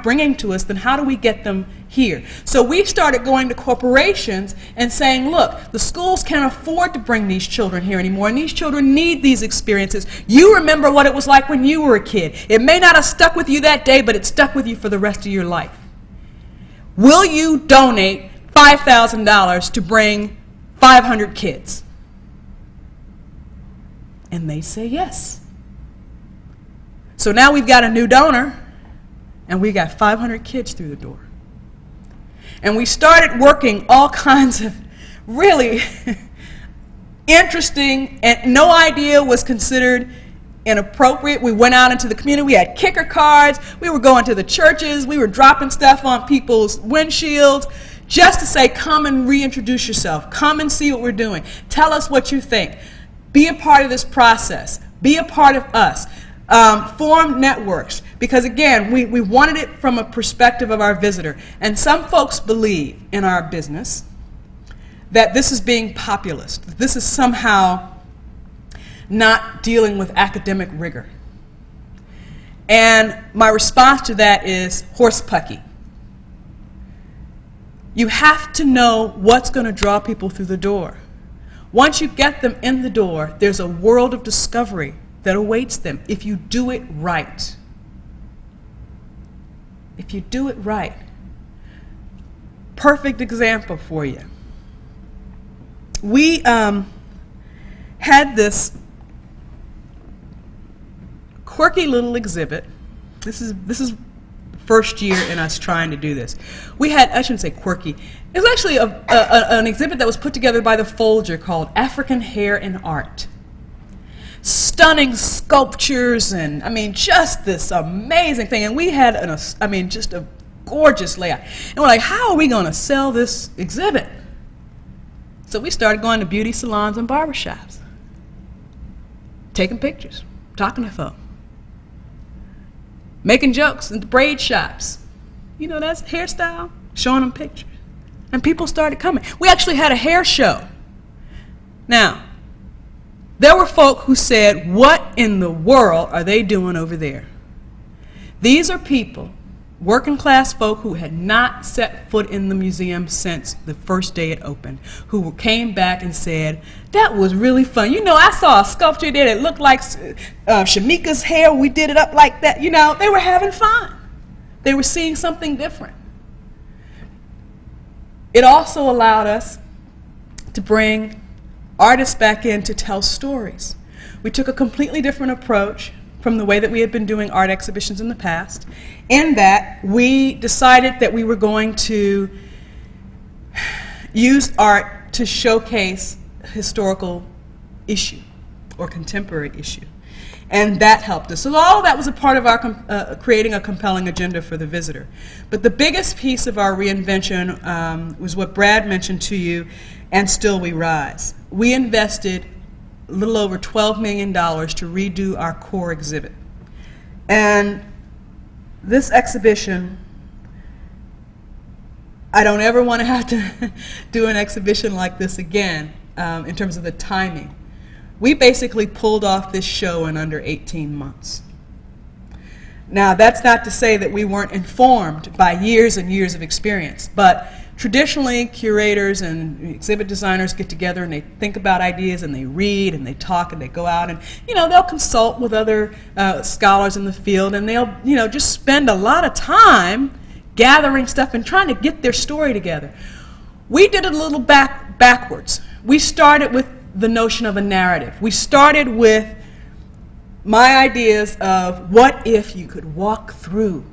Speaker 2: bringing to us, then how do we get them here? So we started going to corporations and saying, look, the schools can't afford to bring these children here anymore, and these children need these experiences. You remember what it was like when you were a kid. It may not have stuck with you that day, but it stuck with you for the rest of your life. Will you donate $5,000 to bring 500 kids? And they say yes. So now we've got a new donor, and we got 500 kids through the door. And we started working all kinds of really interesting, and no idea was considered inappropriate. We went out into the community. We had kicker cards. We were going to the churches. We were dropping stuff on people's windshields just to say, come and reintroduce yourself. Come and see what we're doing. Tell us what you think. Be a part of this process. Be a part of us. Form networks. Because again, we wanted it from a perspective of our visitor. And some folks believe in our business that this is being populist. That this is somehow not dealing with academic rigor. And my response to that is horsepucky. You have to know what's going to draw people through the door. Once you get them in the door, there's a world of discovery that awaits them if you do it right. If you do it right. Perfect example for you. We had this quirky little exhibit. This is the first year in us trying to do this. We had, I shouldn't say quirky, it was actually an exhibit that was put together by the Folger called African Hair and Art. Stunning sculptures and, I mean, just this amazing thing. And we had, just a gorgeous layout. And we're like, how are we going to sell this exhibit? So we started going to beauty salons and barbershops, taking pictures, talking to folks, making jokes in the braid shops. You know, that's hairstyle, showing them pictures. And people started coming. We actually had a hair show. Now, there were folk who said, what in the world are they doing over there? These are people, working class folk who had not set foot in the museum since the first day it opened, who came back and said, that was really fun. You know, I saw a sculpture there that looked like Shamika's hair. We did it up like that. You know, they were having fun. They were seeing something different. It also allowed us to bring artists back in to tell stories. We took a completely different approach from the way that we had been doing art exhibitions in the past, in that we decided that we were going to use art to showcase historical issue or contemporary issue. And that helped us. So all of that was a part of our creating a compelling agenda for the visitor. But the biggest piece of our reinvention was what Brad mentioned to you, and Still We Rise. We invested a little over $12 million to redo our core exhibit. And this exhibition, I don't ever want to have to do an exhibition like this again in terms of the timing. We basically pulled off this show in under 18 months. Now, that's not to say that we weren't informed by years and years of experience, but traditionally, curators and exhibit designers get together and they think about ideas and they read and they talk and they go out and, they'll consult with other scholars in the field, and they'll, just spend a lot of time gathering stuff and trying to get their story together. We did it a little backwards. We started with the notion of a narrative. We started with my ideas of what if you could walk through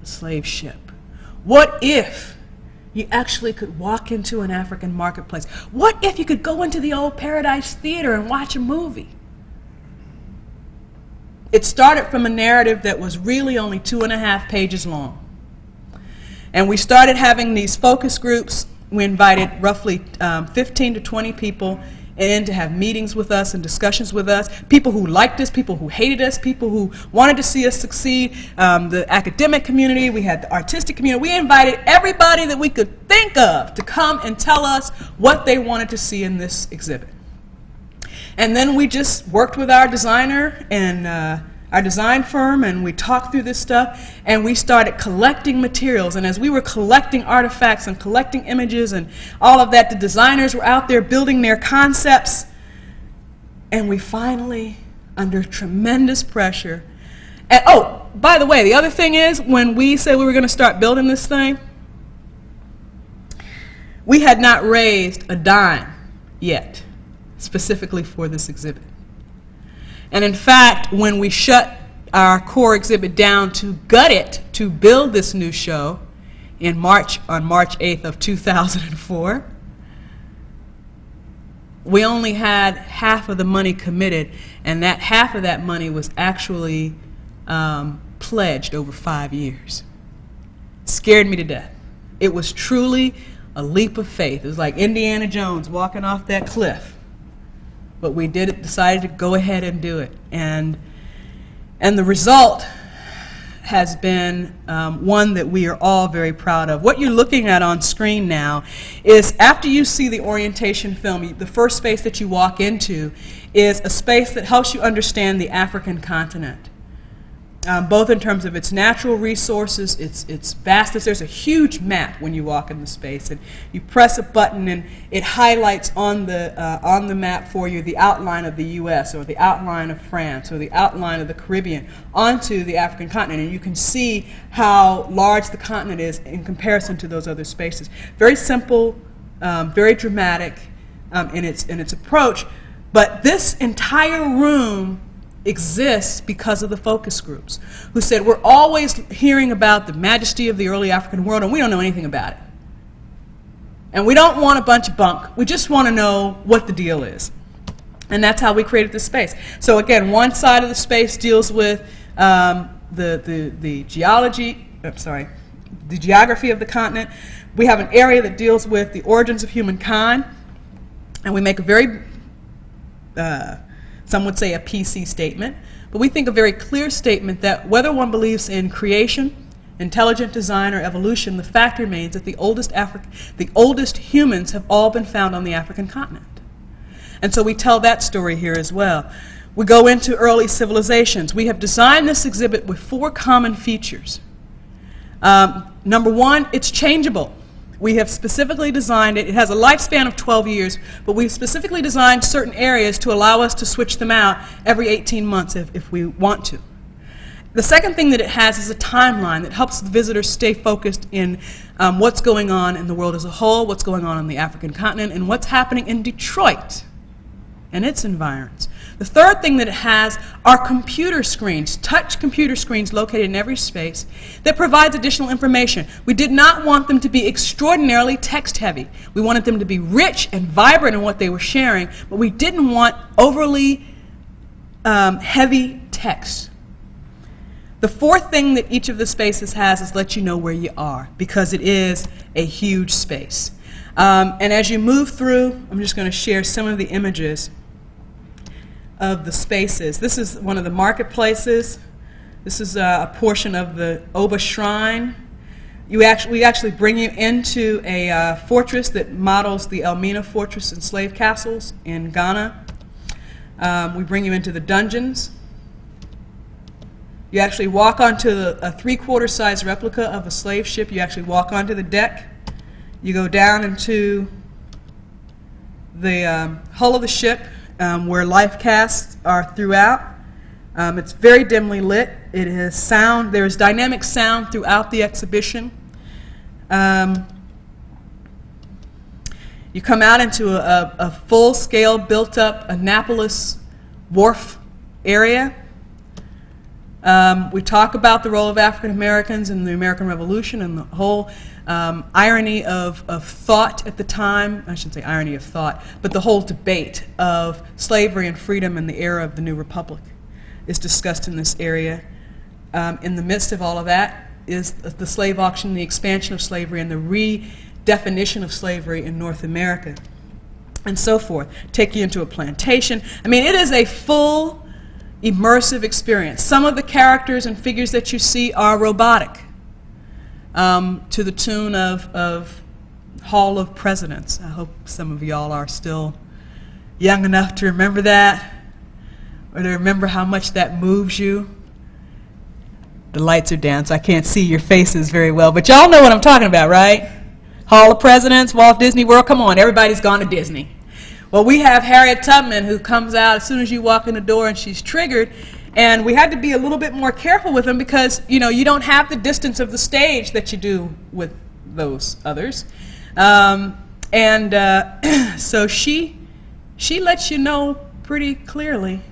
Speaker 2: a slave ship? What if you actually could walk into an African marketplace? What if you could go into the old Paradise Theater and watch a movie? It started from a narrative that was really only 2.5 pages long. And we started having these focus groups. We invited roughly 15 to 20 people in to have meetings with us and discussions with us, people who liked us, people who hated us, people who wanted to see us succeed, the academic community, we had the artistic community. We invited everybody that we could think of to come and tell us what they wanted to see in this exhibit. And then we just worked with our designer and our design firm, and we talked through this stuff, and we started collecting materials. And as we were collecting artifacts and collecting images and all of that, the designers were out there building their concepts, and we finally, under tremendous pressure, and oh, by the way, the other thing is, when we said we were going to start building this thing, we had not raised a dime yet, specifically for this exhibit. And in fact, when we shut our core exhibit down to gut it, to build this new show on March 8th of 2004, we only had half of the money committed, and that half of that money was actually pledged over 5 years. It scared me to death. It was truly a leap of faith. It was like Indiana Jones walking off that cliff. But we decided to go ahead and do it. And the result has been one that we are all very proud of. What you're looking at on screen now is, after you see the orientation film, the first space that you walk into is a space that helps you understand the African continent. Both in terms of its natural resources, its vastness. There's a huge map when you walk in the space, and you press a button and it highlights on the map for you the outline of the U.S. or the outline of France or the outline of the Caribbean onto the African continent, and you can see how large the continent is in comparison to those other spaces. Very simple, very dramatic in its approach, but this entire room exists because of the focus groups, who said, we're always hearing about the majesty of the early African world and we don't know anything about it. And we don't want a bunch of bunk. We just want to know what the deal is. And that's how we created this space. So again, one side of the space deals with the geography of the continent. We have an area that deals with the origins of humankind, and we make a very some would say a PC statement, but we think a very clear statement that whether one believes in creation, intelligent design, or evolution, the fact remains that the oldest humans have all been found on the African continent. And so we tell that story here as well. We go into early civilizations. We have designed this exhibit with 4 common features. Number one, it's changeable. We have specifically designed it. It has a lifespan of 12 years, but we've specifically designed certain areas to allow us to switch them out every 18 months if we want to. The second thing that it has is a timeline that helps the visitors stay focused in what's going on in the world as a whole, what's going on the African continent, and what's happening in Detroit and its environs. The third thing that it has are computer screens, touch computer screens located in every space that provides additional information. We did not want them to be extraordinarily text heavy. We wanted them to be rich and vibrant in what they were sharing, but we didn't want overly heavy text. The fourth thing that each of the spaces has is let you know where you are, because it is a huge space. And as you move through, I'm just going to share some of the images of the spaces. This is one of the marketplaces This is a portion of the Oba Shrine. We actually bring you into a fortress that models the Elmina Fortress and slave castles in Ghana. We bring you into the dungeons. You actually walk onto a 3/4 size replica of a slave ship. You actually walk onto the deck. You go down into the hull of the ship where life casts are throughout. It's very dimly lit. It is sound. There is dynamic sound throughout the exhibition. You come out into a full-scale, built-up Annapolis wharf area. We talk about the role of African Americans in the American Revolution and the whole irony of thought at the time. I shouldn't say irony of thought, but the whole debate of slavery and freedom in the era of the New Republic is discussed in this area. In the midst of all of that is the slave auction, the expansion of slavery, and the redefinition of slavery in North America, and so forth. Take you into a plantation. I mean, it is a full immersive experience. Some of the characters and figures that you see are robotic, to the tune of Hall of Presidents. I hope some of y'all are still young enough to remember that, or to remember how much that moves you. The lights are down, so I can't see your faces very well, but y'all know what I'm talking about, right? Hall of Presidents, Walt Disney World, come on, everybody's gone to Disney. Well, we have Harriet Tubman, who comes out as soon as you walk in the door and she's triggered, and we had to be a little bit more careful with them because, you know, you don't have the distance of the stage that you do with those others. So she lets you know pretty clearly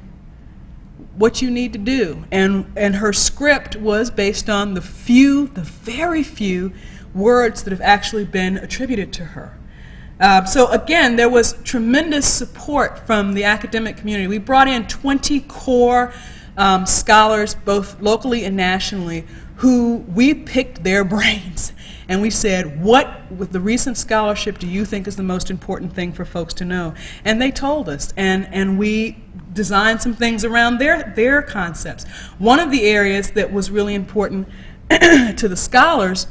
Speaker 2: what you need to do, and her script was based on the very few words that have actually been attributed to her. So again, there was tremendous support from the academic community. We brought in 20 core scholars, both locally and nationally, who we picked their brains. And we said, what, with the recent scholarship, do you think is the most important thing for folks to know? And they told us, and we designed some things around their concepts. One of the areas that was really important to the scholars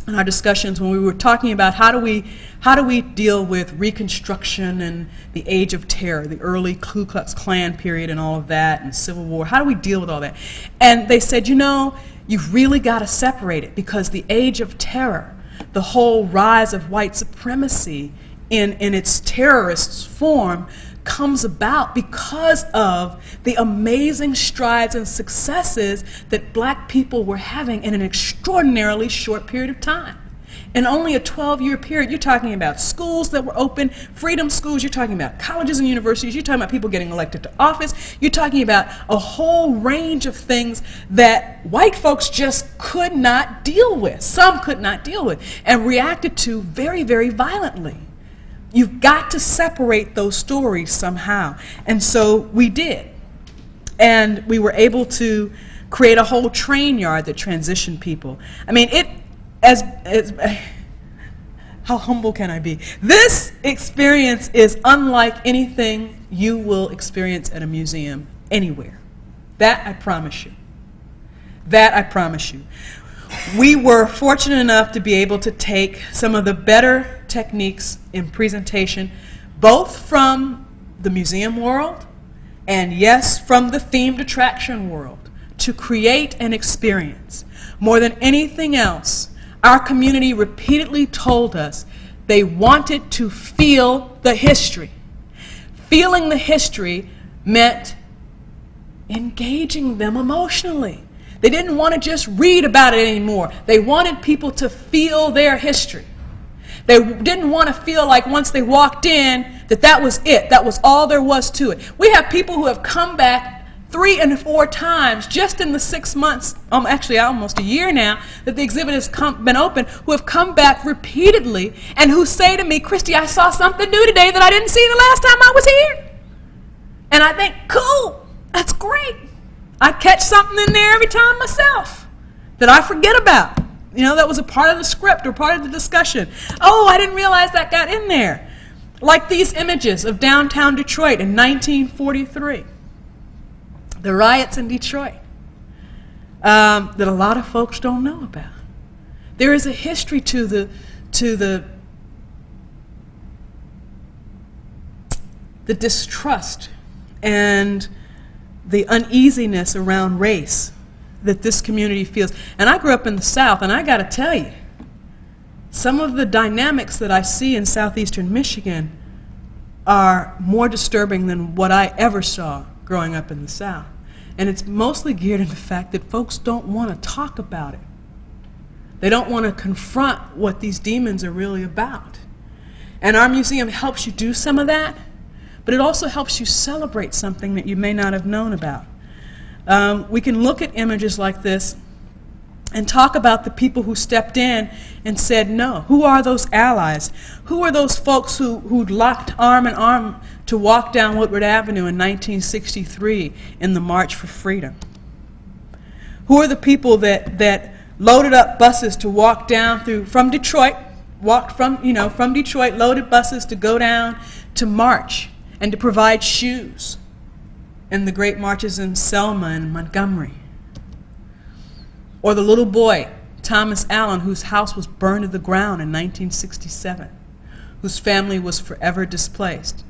Speaker 2: in our discussions when we were talking about how do we deal with Reconstruction and the Age of Terror, the early Ku Klux Klan period and all of that, and Civil War, how do we deal with all that? And they said, you know, you've really got to separate it, because the Age of Terror, the whole rise of white supremacy in its terrorist form, comes about because of the amazing strides and successes that black people were having in an extraordinarily short period of time. In only a 12-year period, you're talking about schools that were open, freedom schools, you're talking about colleges and universities, you're talking about people getting elected to office, you're talking about a whole range of things that white folks just could not deal with, some could not deal with, and reacted to very, very violently. You've got to separate those stories somehow. And so we did. And we were able to create a whole train yard that transitioned people. I mean, how humble can I be? This experience is unlike anything you will experience at a museum anywhere. That I promise you. That I promise you. We were fortunate enough to be able to take some of the better techniques in presentation, both from the museum world and, yes, from the themed attraction world, to create an experience. More than anything else, our community repeatedly told us they wanted to feel the history. Feeling the history meant engaging them emotionally. They didn't want to just read about it anymore. They wanted people to feel their history. They didn't want to feel like once they walked in that was it, that was all there was to it. We have people who have come back 3 and 4 times just in the 6 months, actually almost a year now, that the exhibit has been open, who have come back repeatedly and who say to me, Christy, I saw something new today that I didn't see the last time I was here. And I think, cool, that's great. I catch something in there every time myself that I forget about. You know, that was a part of the script or part of the discussion. Oh, I didn't realize that got in there. Like these images of downtown Detroit in 1943. The riots in Detroit. that a lot of folks don't know about. There is a history to the distrust and the uneasiness around race that this community feels. And I grew up in the South, and I got to tell you, some of the dynamics that I see in southeastern Michigan are more disturbing than what I ever saw growing up in the South. And it's mostly geared in the fact that folks don't want to talk about it. They don't want to confront what these demons are really about. And our museum helps you do some of that, but it also helps you celebrate something that you may not have known about. We can look at images like this and talk about the people who stepped in and said no. Who are those allies? Who are those folks who locked arm in arm to walk down Woodward Avenue in 1963 in the March for Freedom? Who are the people that loaded up buses to walk down from Detroit, from Detroit, loaded buses to go down to march and to provide shoes in the great marches in Selma and Montgomery? Or the little boy, Thomas Allen, whose house was burned to the ground in 1967, whose family was forever displaced?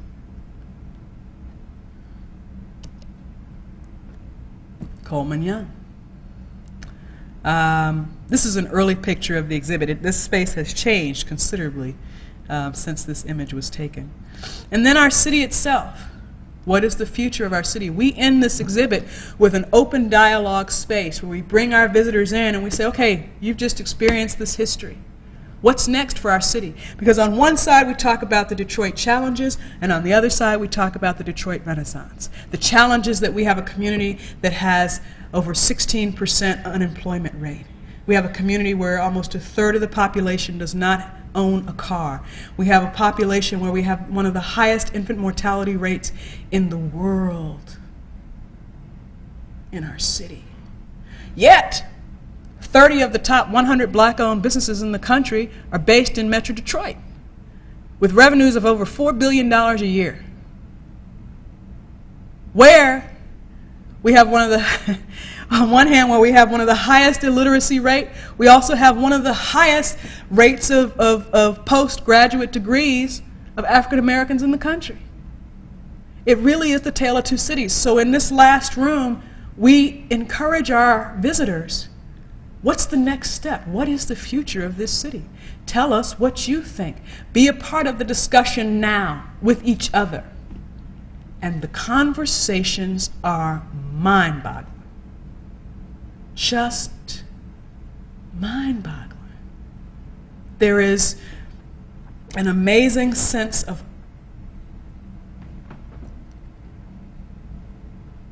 Speaker 2: Coleman Young. This is an early picture of the exhibit. This space has changed considerably since this image was taken. And then our city itself. What is the future of our city? We end this exhibit with an open dialogue space where we bring our visitors in and we say, okay, you've just experienced this history. What's next for our city? Because on one side we talk about the Detroit challenges, and on the other side we talk about the Detroit Renaissance. The challenges that we have a community that has over 16% unemployment rate. We have a community where almost a third of the population does not own a car. We have a population where we have one of the highest infant mortality rates in the world in our city. Yet, 30 of the top 100 black-owned businesses in the country are based in Metro Detroit, with revenues of over $4 billion a year. Where we have one of the, on one hand, where we have one of the highest illiteracy rate, we also have one of the highest rates of postgraduate degrees of African Americans in the country. It really is the tale of two cities. So in this last room, we encourage our visitors, what's the next step? What is the future of this city? Tell us what you think. Be a part of the discussion now with each other. And the conversations are mind-boggling. Just mind-boggling. There is an amazing sense of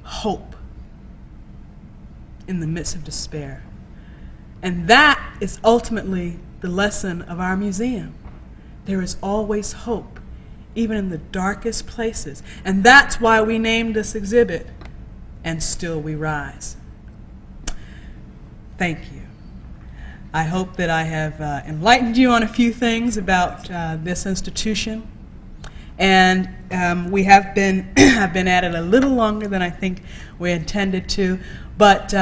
Speaker 2: hope in the midst of despair. And that is ultimately the lesson of our museum. There is always hope, even in the darkest places. And that's why we named this exhibit, And Still We Rise. Thank you. I hope that I have enlightened you on a few things about this institution. And we have been, have been at it a little longer than I think we intended to. But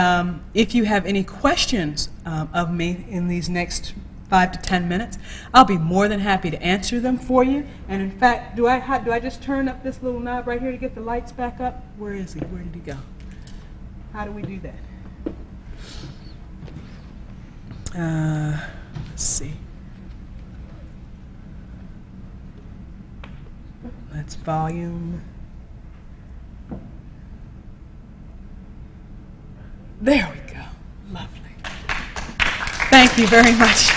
Speaker 2: if you have any questions of me in these next 5 to 10 minutes, I'll be more than happy to answer them for you. And in fact, do I just turn up this little knob right here to get the lights back up? Where is he? Where did he go? How do we do that? Let's see. That's volume. There we go. Lovely. Thank you very much.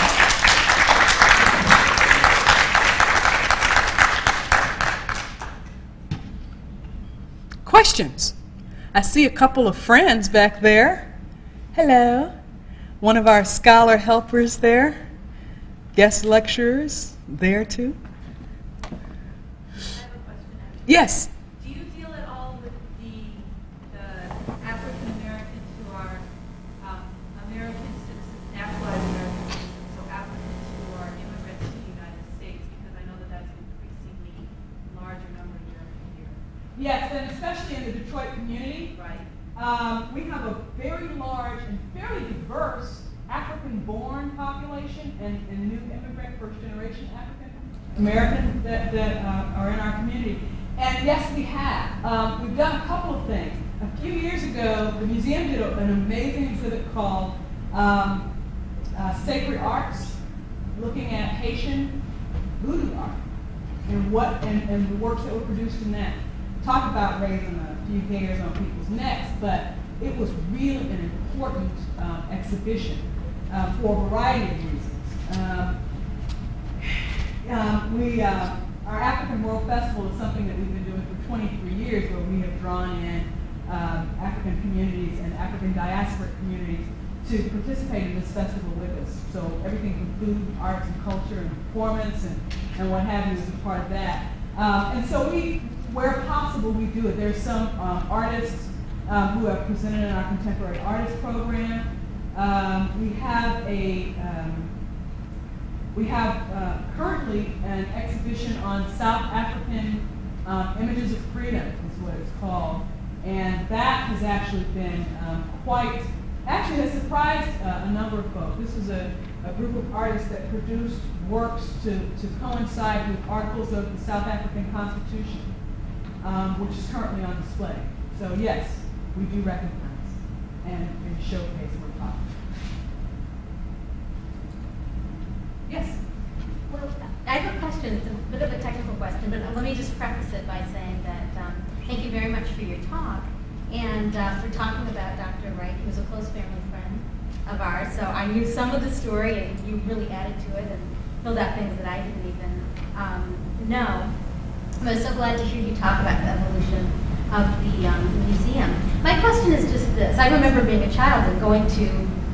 Speaker 2: Questions? I see a couple of friends back there. Hello. One of our scholar helpers there. Guest lecturers there too.
Speaker 7: I have a question.
Speaker 2: Yes.
Speaker 7: Do you deal at all with the African Americans who are American citizens, naturalized American citizens, so Africans who are immigrants to the United States? Because I know that that's an increasingly larger number year after year.
Speaker 2: Yes, and especially in the Detroit community.
Speaker 7: Right.
Speaker 8: We have a very large and fairly diverse African-born population and new immigrant, first-generation African-American that are in our community. And yes, we have. We've done a couple of things. A few years ago, the museum did an amazing exhibit called Sacred Arts, looking at Haitian voodoo art and the works that were produced in that. Talk about raising a few hairs on people's necks, but it was really an important exhibition for a variety of reasons. Our African World Festival is something that we've been doing for 23 years, where we have drawn in African communities and African diasporic communities to participate in this festival with us. So everything from food, arts, and culture, and performance, and what have you is a part of that. And so where possible, we do it. There's some artists who have presented in our contemporary artist program. We have currently an exhibition on South African images of freedom, is what it's called. And that has actually been has surprised a number of folks. This is a group of artists that produced works to coincide with articles of the South African Constitution, which is currently on display. So yes, we do recognize and showcase where possible. Yes?
Speaker 9: Well, I have a question. It's a bit of a technical question, but let me just preface it by saying that thank you very much for your talk and for talking about Dr. Wright. He was a close family friend of ours, so I knew some of the story, and you really added to it and filled out things that I didn't even know. I was so glad to hear you talk about the evolution of the museum. My question is just this. I remember being a child and going to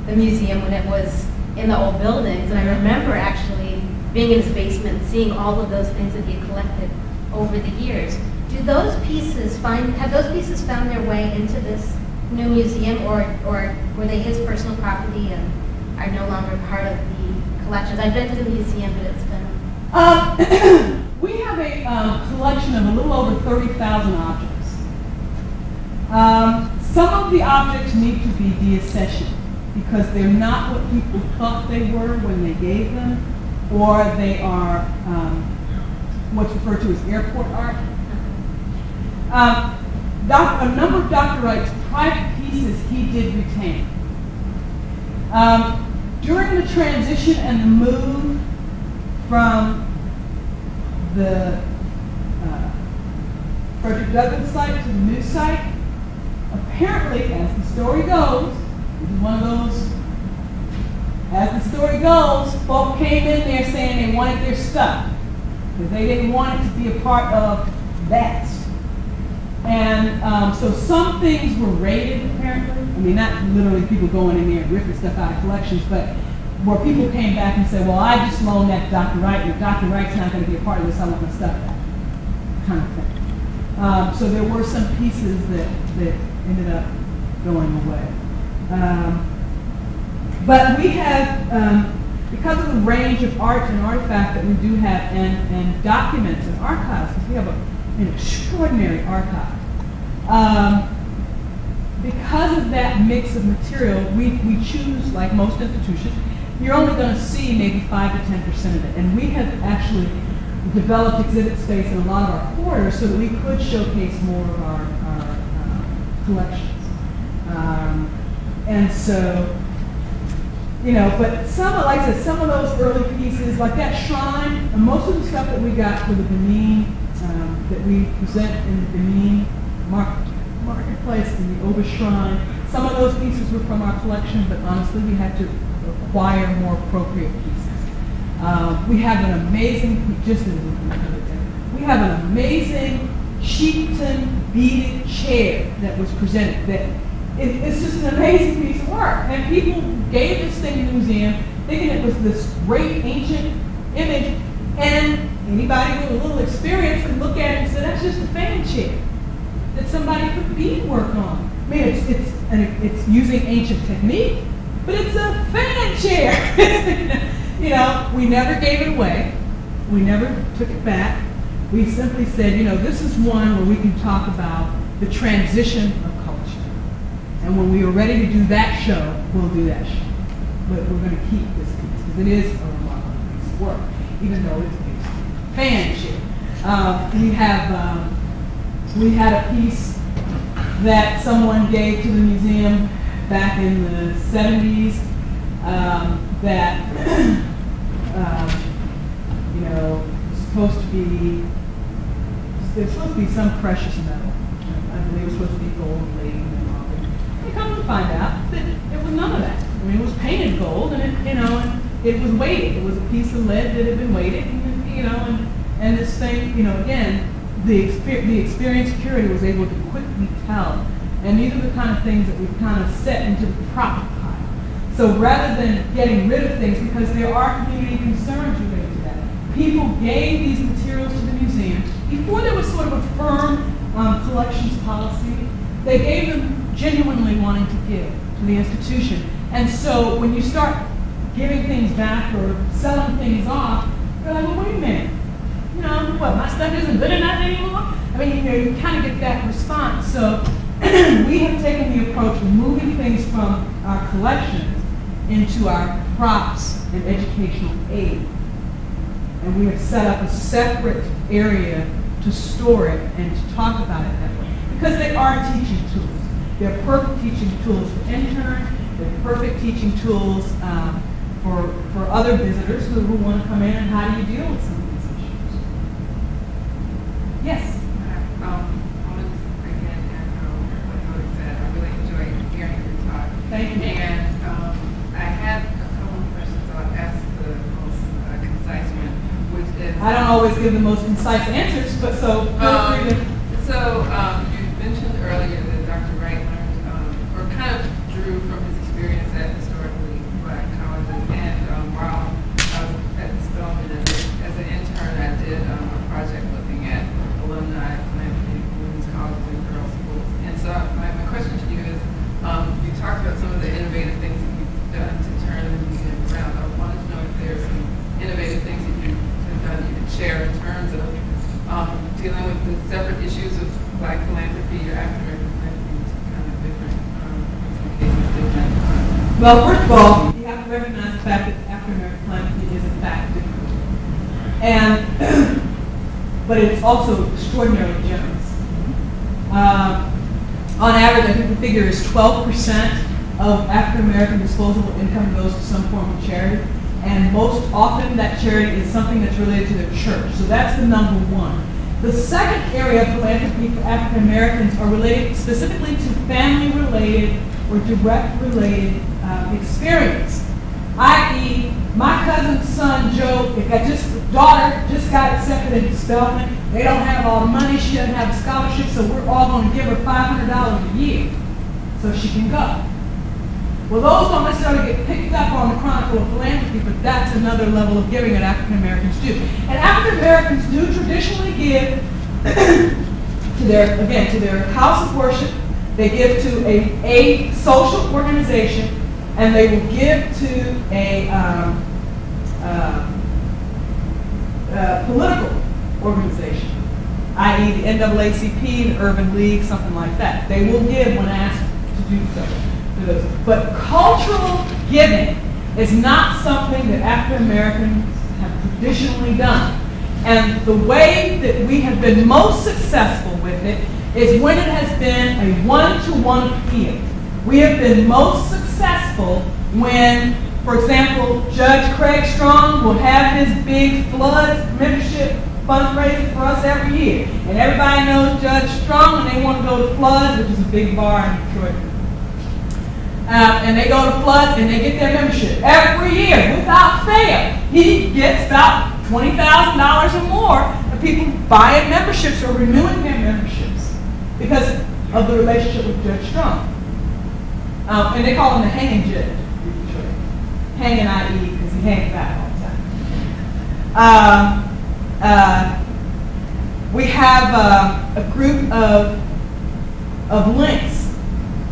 Speaker 9: the museum when it was in the old buildings, and I remember actually being in his basement and seeing all of those things that he had collected over the years. Have those pieces found their way into this new museum, or were they his personal property and are no longer part of the collections? I've been to the museum, but it's been...
Speaker 8: We have a collection of a little over 30,000 objects. Some of the objects need to be deaccessioned because they're not what people thought they were when they gave them, or they are what's referred to as airport art. A number of Dr. Wright's private pieces he did retain. During the transition and the move from the Frederick Douglass site to the new site, apparently, as the story goes, this is one of those, as the story goes, folk came in there saying they wanted their stuff, because they didn't want it to be a part of that. And so some things were raided, apparently. I mean, not literally people going in there and ripping stuff out of collections, but where people came back and said, well, I just loaned that to Dr. Wright, and if Dr. Wright's not going to be a part of this, I want my stuff back, kind of thing. So there were some pieces that ended up going away. But we have, because of the range of art and artifact that we do have, and documents and archives, because we have an extraordinary archive. Because of that mix of material, we choose, like most institutions, you're only going to see maybe 5 to 10% of it. And we have actually developed exhibit space in a lot of our corridors so that we could showcase more of our collections. And so, you know, but some, like I said, some of those early pieces, like that shrine, and most of the stuff that we got for the Benin, that we present in the Benin marketplace in the Oba Shrine, some of those pieces were from our collection, but honestly, we had to acquire more appropriate pieces. We have an amazing, we have an amazing chieftain beaded chair that was presented. That it's just an amazing piece of work. And people gave this thing to the museum thinking it was this great ancient image, and anybody with a little experience could look at it and say, that's just a fan chair that somebody put beadwork on. I mean, it's using ancient technique, but it's a fan chair. You know, we never gave it away. We never took it back. We simply said, you know, this is one where we can talk about the transition of culture. And when we are ready to do that show, we'll do that show. But we're going to keep this piece because it is a remarkable piece of work, even though it's a fanship. We had a piece that someone gave to the museum back in the 70s that was supposed to be, there's supposed to be some precious metal. I believe it was supposed to be gold plated and all that. And come to find out that it was none of that. I mean, it was painted gold, and it was weighted. It was a piece of lead that had been weighted, and this thing, again, the experienced curator was able to quickly tell. And these are the kind of things that we've kind of set into the prop pile. So rather than getting rid of things, because there are community concerns related to that, people gave these materials to the museum before there was sort of a firm collections policy. They gave them genuinely wanting to give to the institution. And so when you start giving things back or selling things off, you're like, well, wait a minute. What, my stuff isn't good enough anymore? I mean, you kind of get that response. So we have taken the approach of moving things from our collections into our props and educational aid. And we have set up a separate area to store it and to talk about it that way. Because they are teaching tools. They're perfect teaching tools for interns. They're perfect teaching tools for other visitors who want to come in, and how do you deal with some of these issues? Yes?
Speaker 10: I want to again echo what Cody said. I really enjoyed hearing your talk.
Speaker 8: Thank you.
Speaker 10: And I had a couple of questions. I'll ask the most concise one, which is...
Speaker 8: I don't always give the most concise answers, but so feel free to...
Speaker 10: So you mentioned earlier that Dr. Wright learned, or kind of drew from his experience at historically Black colleges. And while I was at Spelman as an intern, I did a project looking at alumni philanthropy, women's colleges and girls' schools. And so my question to you is, you talked about some of the innovative things that you've done to turn the museum around. I wanted to know if there's some innovative things that you have done you could share in terms of dealing with the separate issues of Black philanthropy or African American philanthropy, which is kind of different, in some cases different.
Speaker 8: Well, first of all, you have to recognize the fact that African American philanthropy is in fact different. But it's also extraordinarily generous. On average, I think the figure is 12% of African American disposable income goes to some form of charity. And most often that charity is something that's related to their church. So that's the number one. The second area of philanthropy for African Americans are related specifically to family-related or direct-related experience. I.e., my cousin's son, Joe, daughter just got accepted into Spelman. They don't have all the money. She doesn't have a scholarship, so we're all going to give her $500 a year so she can go. Well, those don't necessarily get picked up on the Chronicle of Philanthropy, but that's another level of giving that African Americans do. And African Americans do traditionally give to their house of worship. They give to a social organization, and they will give to a political organization, i.e. the NAACP, the Urban League, something like that. They will give when asked to do so. But cultural giving is not something that African Americans have traditionally done. And the way that we have been most successful with it is when it has been a one-to-one appeal. We have been most successful when, for example, Judge Craig Strong will have his big flood membership fundraiser for us every year. And everybody knows Judge Strong when they want to go to Floods, which is a big bar in Detroit. And they go to Floods and they get their membership every year without fail. He gets about $20,000 or more of people buying memberships or renewing their memberships because of the relationship with Judge Strong. And they call him the hanging judge in Detroit. Hanging, i.e., because he hangs out all the time. We have a group of Links,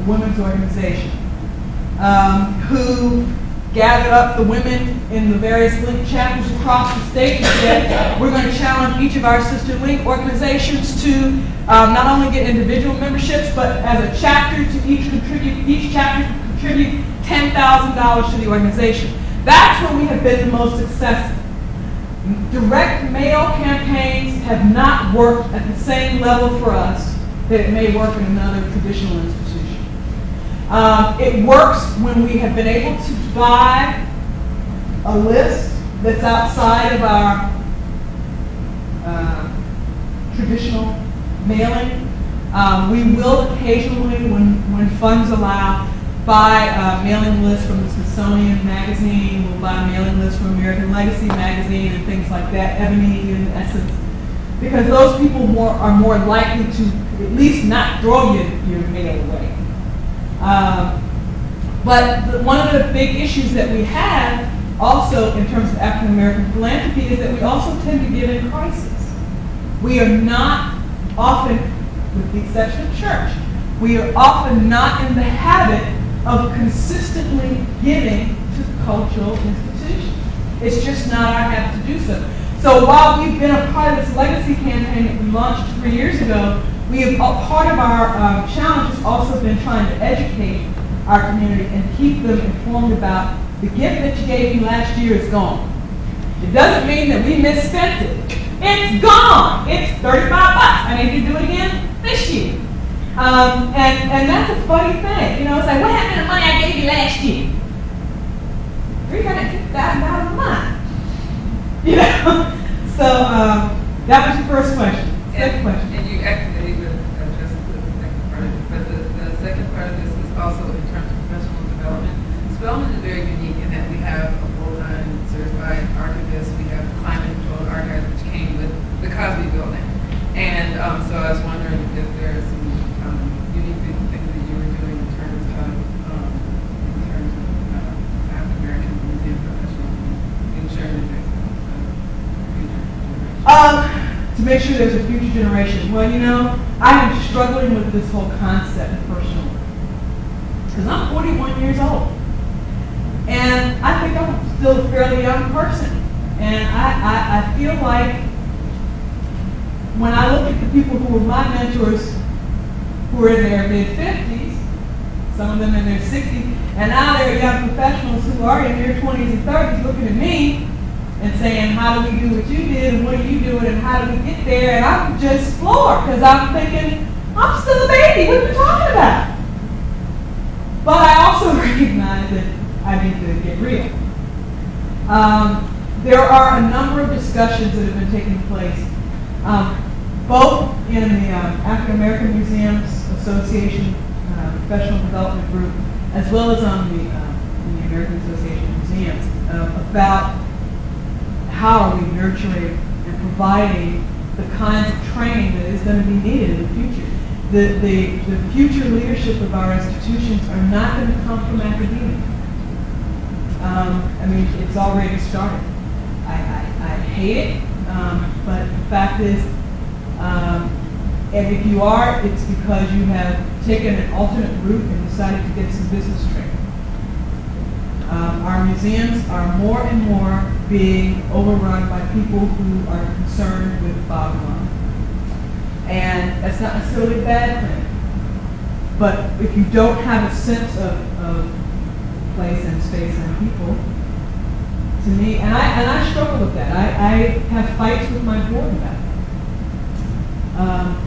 Speaker 8: a women's organization, who gathered up the women in the various link chapters across the state and said, we're going to challenge each of our sister link organizations to not only get individual memberships, but as a chapter to each chapter contribute $10,000 to the organization. That's where we have been the most successful. Direct mail campaigns have not worked at the same level for us that it may work in another traditional institution. It works when we have been able to buy a list that's outside of our traditional mailing. We will occasionally, when funds allow, buy a mailing list from the Smithsonian Magazine. We'll buy a mailing list from American Legacy Magazine and things like that, Ebony and Essence, because those people are more likely to at least not throw your mail away. But one of the big issues that we have also in terms of African American philanthropy is that we also tend to give in crisis. We are not often, with the exception of church, we are often not in the habit of consistently giving to cultural institutions. It's just not our habit to do so. So while we've been a part of this legacy campaign that we launched 3 years ago, part of our challenge has also been trying to educate our community and keep them informed about the gift that you gave me last year is gone. It doesn't mean that we misspent it. It's gone. It's $35. I need to do it again this year. And that's a funny thing. You know, it's like, what happened to the money I gave you last year? $350,000 a month. You know? So that was your first question. Second question.
Speaker 10: And you actually addressed the second part of it. But the second part of this is also in terms of professional development. Spelman is very unique in that we have a full-time certified archivist. We have climate controlled archives, which came with the Cosby Building. And so I was wondering if there are some unique things that you were doing in terms of African American museum professionals and ensuring that
Speaker 8: to make sure there's a future generation. Well, you know, I am struggling with this whole concept personally. Because I'm 41 years old. And I think I'm still a fairly young person. And I feel like when I look at the people who were my mentors, who are in their mid-50s, some of them in their 60s, and now there are young professionals who are in their 20s and 30s looking at me and saying, how do we do what you did, and what are you doing, and how do we get there? And I'm just floored, because I'm thinking, I'm still a baby. What are you talking about? But I also recognize that I need to get real. There are a number of discussions that have been taking place, both in the African American Museums Association Professional Development Group, as well as on the American Association of Museums, about how are we nurturing and providing the kinds of training that is going to be needed in the future. The future leadership of our institutions are not going to come from academia. I mean, it's already started. I hate it, but the fact is, and if you are, it's because you have taken an alternate route and decided to get some business training. Our museums are more and more being overrun by people who are concerned with the bottom line. And that's not necessarily a bad thing. But if you don't have a sense of place and space and people, to me, and I struggle with that. I have fights with my board about it.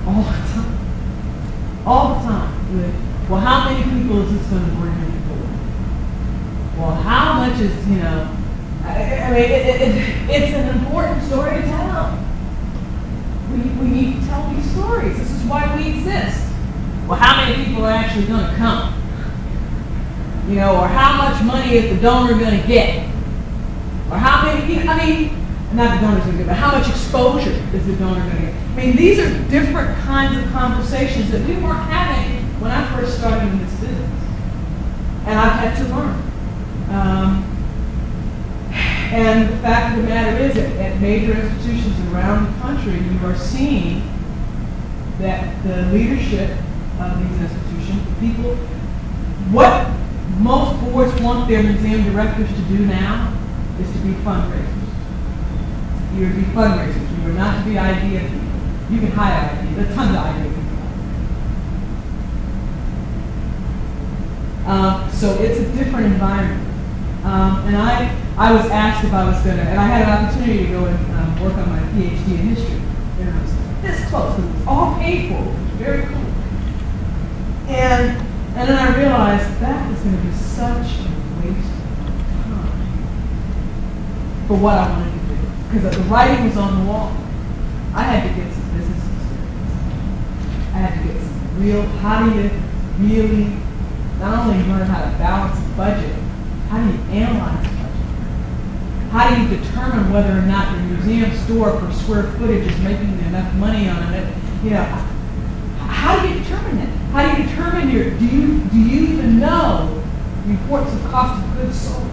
Speaker 8: All the time. All the time. Well, how many people is this going to bring in forward? Well, how much is, you know, I mean, it's an important story to tell. We need to tell these stories. This is why we exist. Well, how many people are actually going to come? You know, or how much money is the donor going to get? Or how many people, I mean, not the donor's going to get, but how much exposure is the donor going to get? I mean, these are different kinds of conversations that we weren't having when I first started in this business. And I've had to learn. And the fact of the matter is that at major institutions around the country, you are seeing that the leadership of these institutions, the people, what most boards want their museum directors to do now is to be fundraisers. You are to be fundraisers. You are not to be idea people. You can hire ideas. There's tons of idea people. So it's a different environment. And I was asked if I was going to, and I had an opportunity to go and work on my PhD in history. And I was this close, because it was all paid for. It was very cool. And then I realized that was going to be such a waste of time for what I wanted to do. Because the writing was on the wall. I had to get some business experience. I had to get some real, how do you really not only learn how to balance a budget, how do you analyze a budget? How do you determine whether or not your museum store per square footage is making enough money on it? You know, how do you determine that? How do you determine do you even know the importance of cost of goods sold?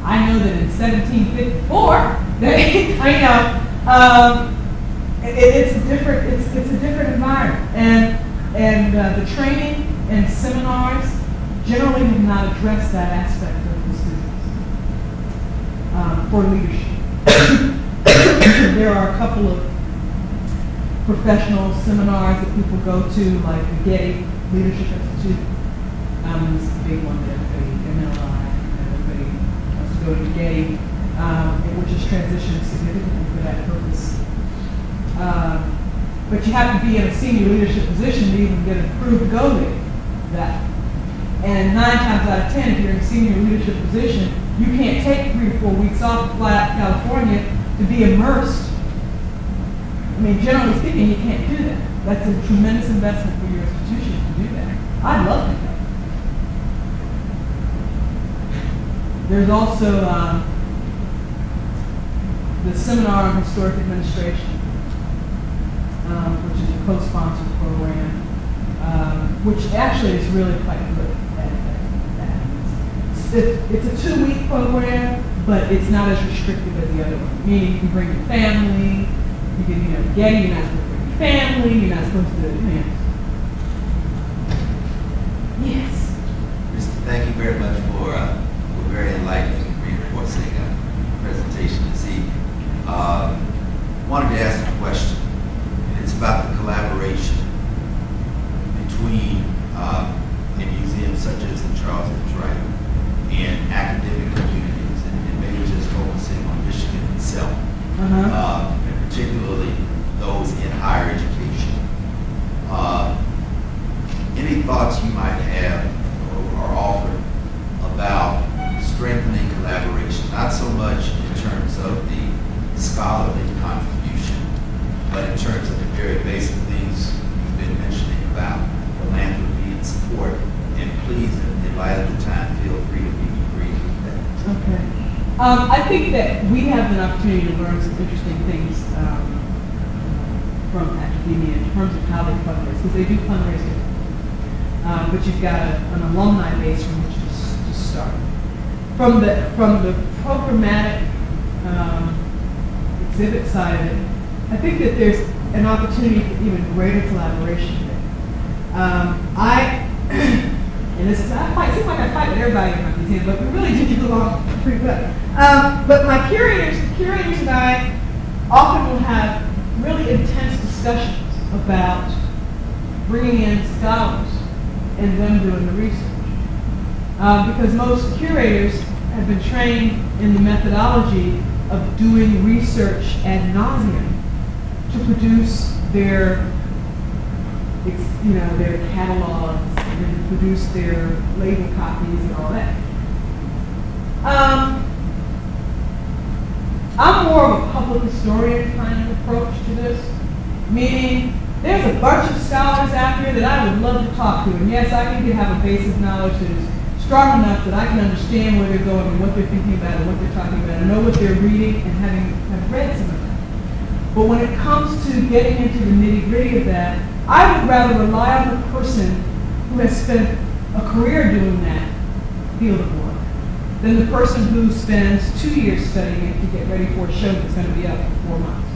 Speaker 8: I know that in 1754, it's a different environment, and the training and seminars generally have not addressed that aspect of this business for leadership. There are a couple of professional seminars that people go to, like the Getty Leadership Institute. This is the big one that everybody wants to go to Getty, which is transitioned significantly for that purpose. But you have to be in a senior leadership position to even get approved to go there. And 9 times out of 10, if you're in a senior leadership position, you can't take 3 or 4 weeks off to fly out to California to be immersed. I mean, generally speaking, you can't do that. That's a tremendous investment for your institution to do that. I'd love to go. There's also the Seminar on Historic Administration, which is a co-sponsored program, which actually is really quite good at that. It's a 2-week program, but it's not as restrictive as the other one. Meaning you can bring your family, you can, Getty, you're not supposed to bring your family, you're not supposed to, Yes.
Speaker 11: Christy, thank you very much for a very enlightening and reinforcing presentation this evening. Wanted to ask a question. It's about the collaboration between a museum such as the Charles H. Wright and academic communities, and maybe just focusing on Michigan itself, and particularly those in higher education. Any thoughts you might have or offer about strengthening collaboration, not so much in terms of the scholarly contribution, but in terms of the very basic things you've been mentioning about philanthropy and support, and please, in light of the time, feel free to be brief with that.
Speaker 8: Okay. I think that we have an opportunity to learn some interesting things from academia in terms of how they fundraise, because they do fundraise differently. But you've got an alumni base from which to start. From the programmatic exhibit side of it, I think that there's an opportunity for even greater collaboration there. And this might seem like I fight with everybody in my museum, but we really do get along pretty good. But my curators and I often will have really intense discussions about bringing in scholars and them doing the research. Because most curators have been trained in the methodology of doing research ad nauseum to produce their catalogs and to produce their label copies and all that. I'm more of a public historian kind of approach to this, meaning there's a bunch of scholars out here that I would love to talk to, and yes, I need to have a base of knowledge that is strong enough that I can understand where they're going and what they're thinking about and what they're talking about and know what they're reading and have read some of that. But when it comes to getting into the nitty-gritty of that, I would rather rely on the person who has spent a career doing that field of work than the person who spends 2 years studying it to get ready for a show that's going to be up in 4 months.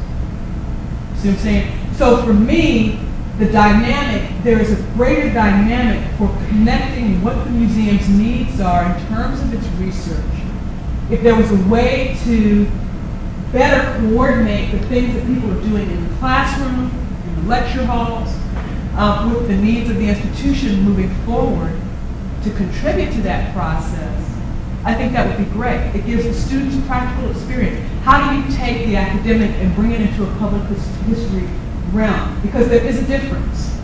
Speaker 8: See what I'm saying? So for me, the dynamic, there is a greater dynamic for connecting what the museum's needs are in terms of its research. If there was a way to better coordinate the things that people are doing in the classroom, in the lecture halls, with the needs of the institution moving forward to contribute to that process, I think that would be great. It gives the students practical experience. How do you take the academic and bring it into a public history realm? Because there is a difference.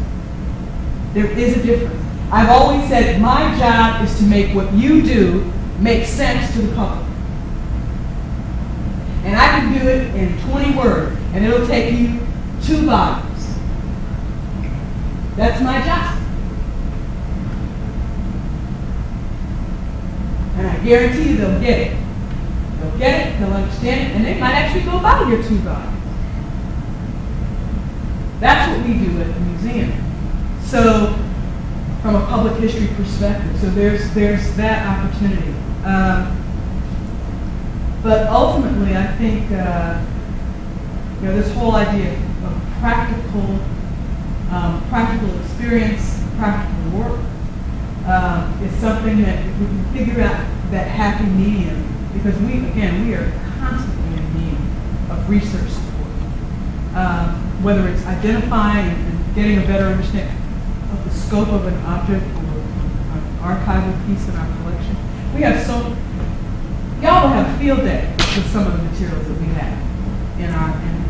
Speaker 8: There is a difference. I've always said my job is to make what you do make sense to the public. And I can do it in 20 words, and it'll take you 2 volumes. That's my job. And I guarantee you they'll get it. They'll get it, they'll understand it, and they might actually go buy your 2 volumes. That's what we do at the museum. So, from a public history perspective, so there's that opportunity. But ultimately, I think this whole idea of practical experience, practical work, is something that if we can figure out that happy medium, because we are constantly in need of research support. Whether it's identifying and getting a better understanding of the scope of an object or an archival piece in our collection. We have y'all will have a field day with some of the materials that we have and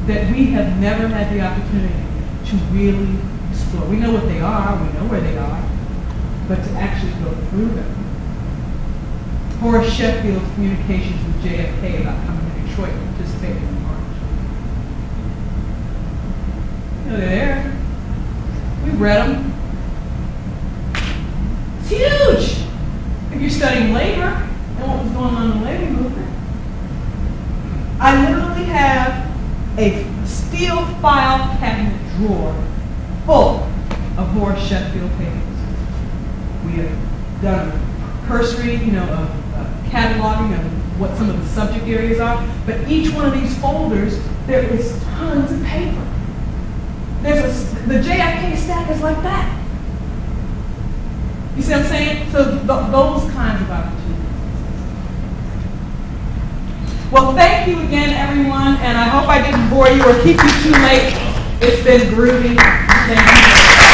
Speaker 8: that we have never had the opportunity to really explore. We know what they are, we know where they are, but to actually go through them. Horace Sheffield's communications with JFK about coming to Detroit and participating in the march. They're there. We read them. It's huge if you're studying labor and what was going on in the labor movement. I literally have a steel file cabinet drawer full of Horace Sheffield papers. We have done a cursory, of cataloging of what some of the subject areas are, but each one of these folders, there is tons of paper. The JFK stack is like that. You see what I'm saying? So those kinds of opportunities. Well, thank you again, everyone, and I hope I didn't bore you or keep you too late. It's been groovy. Thank you.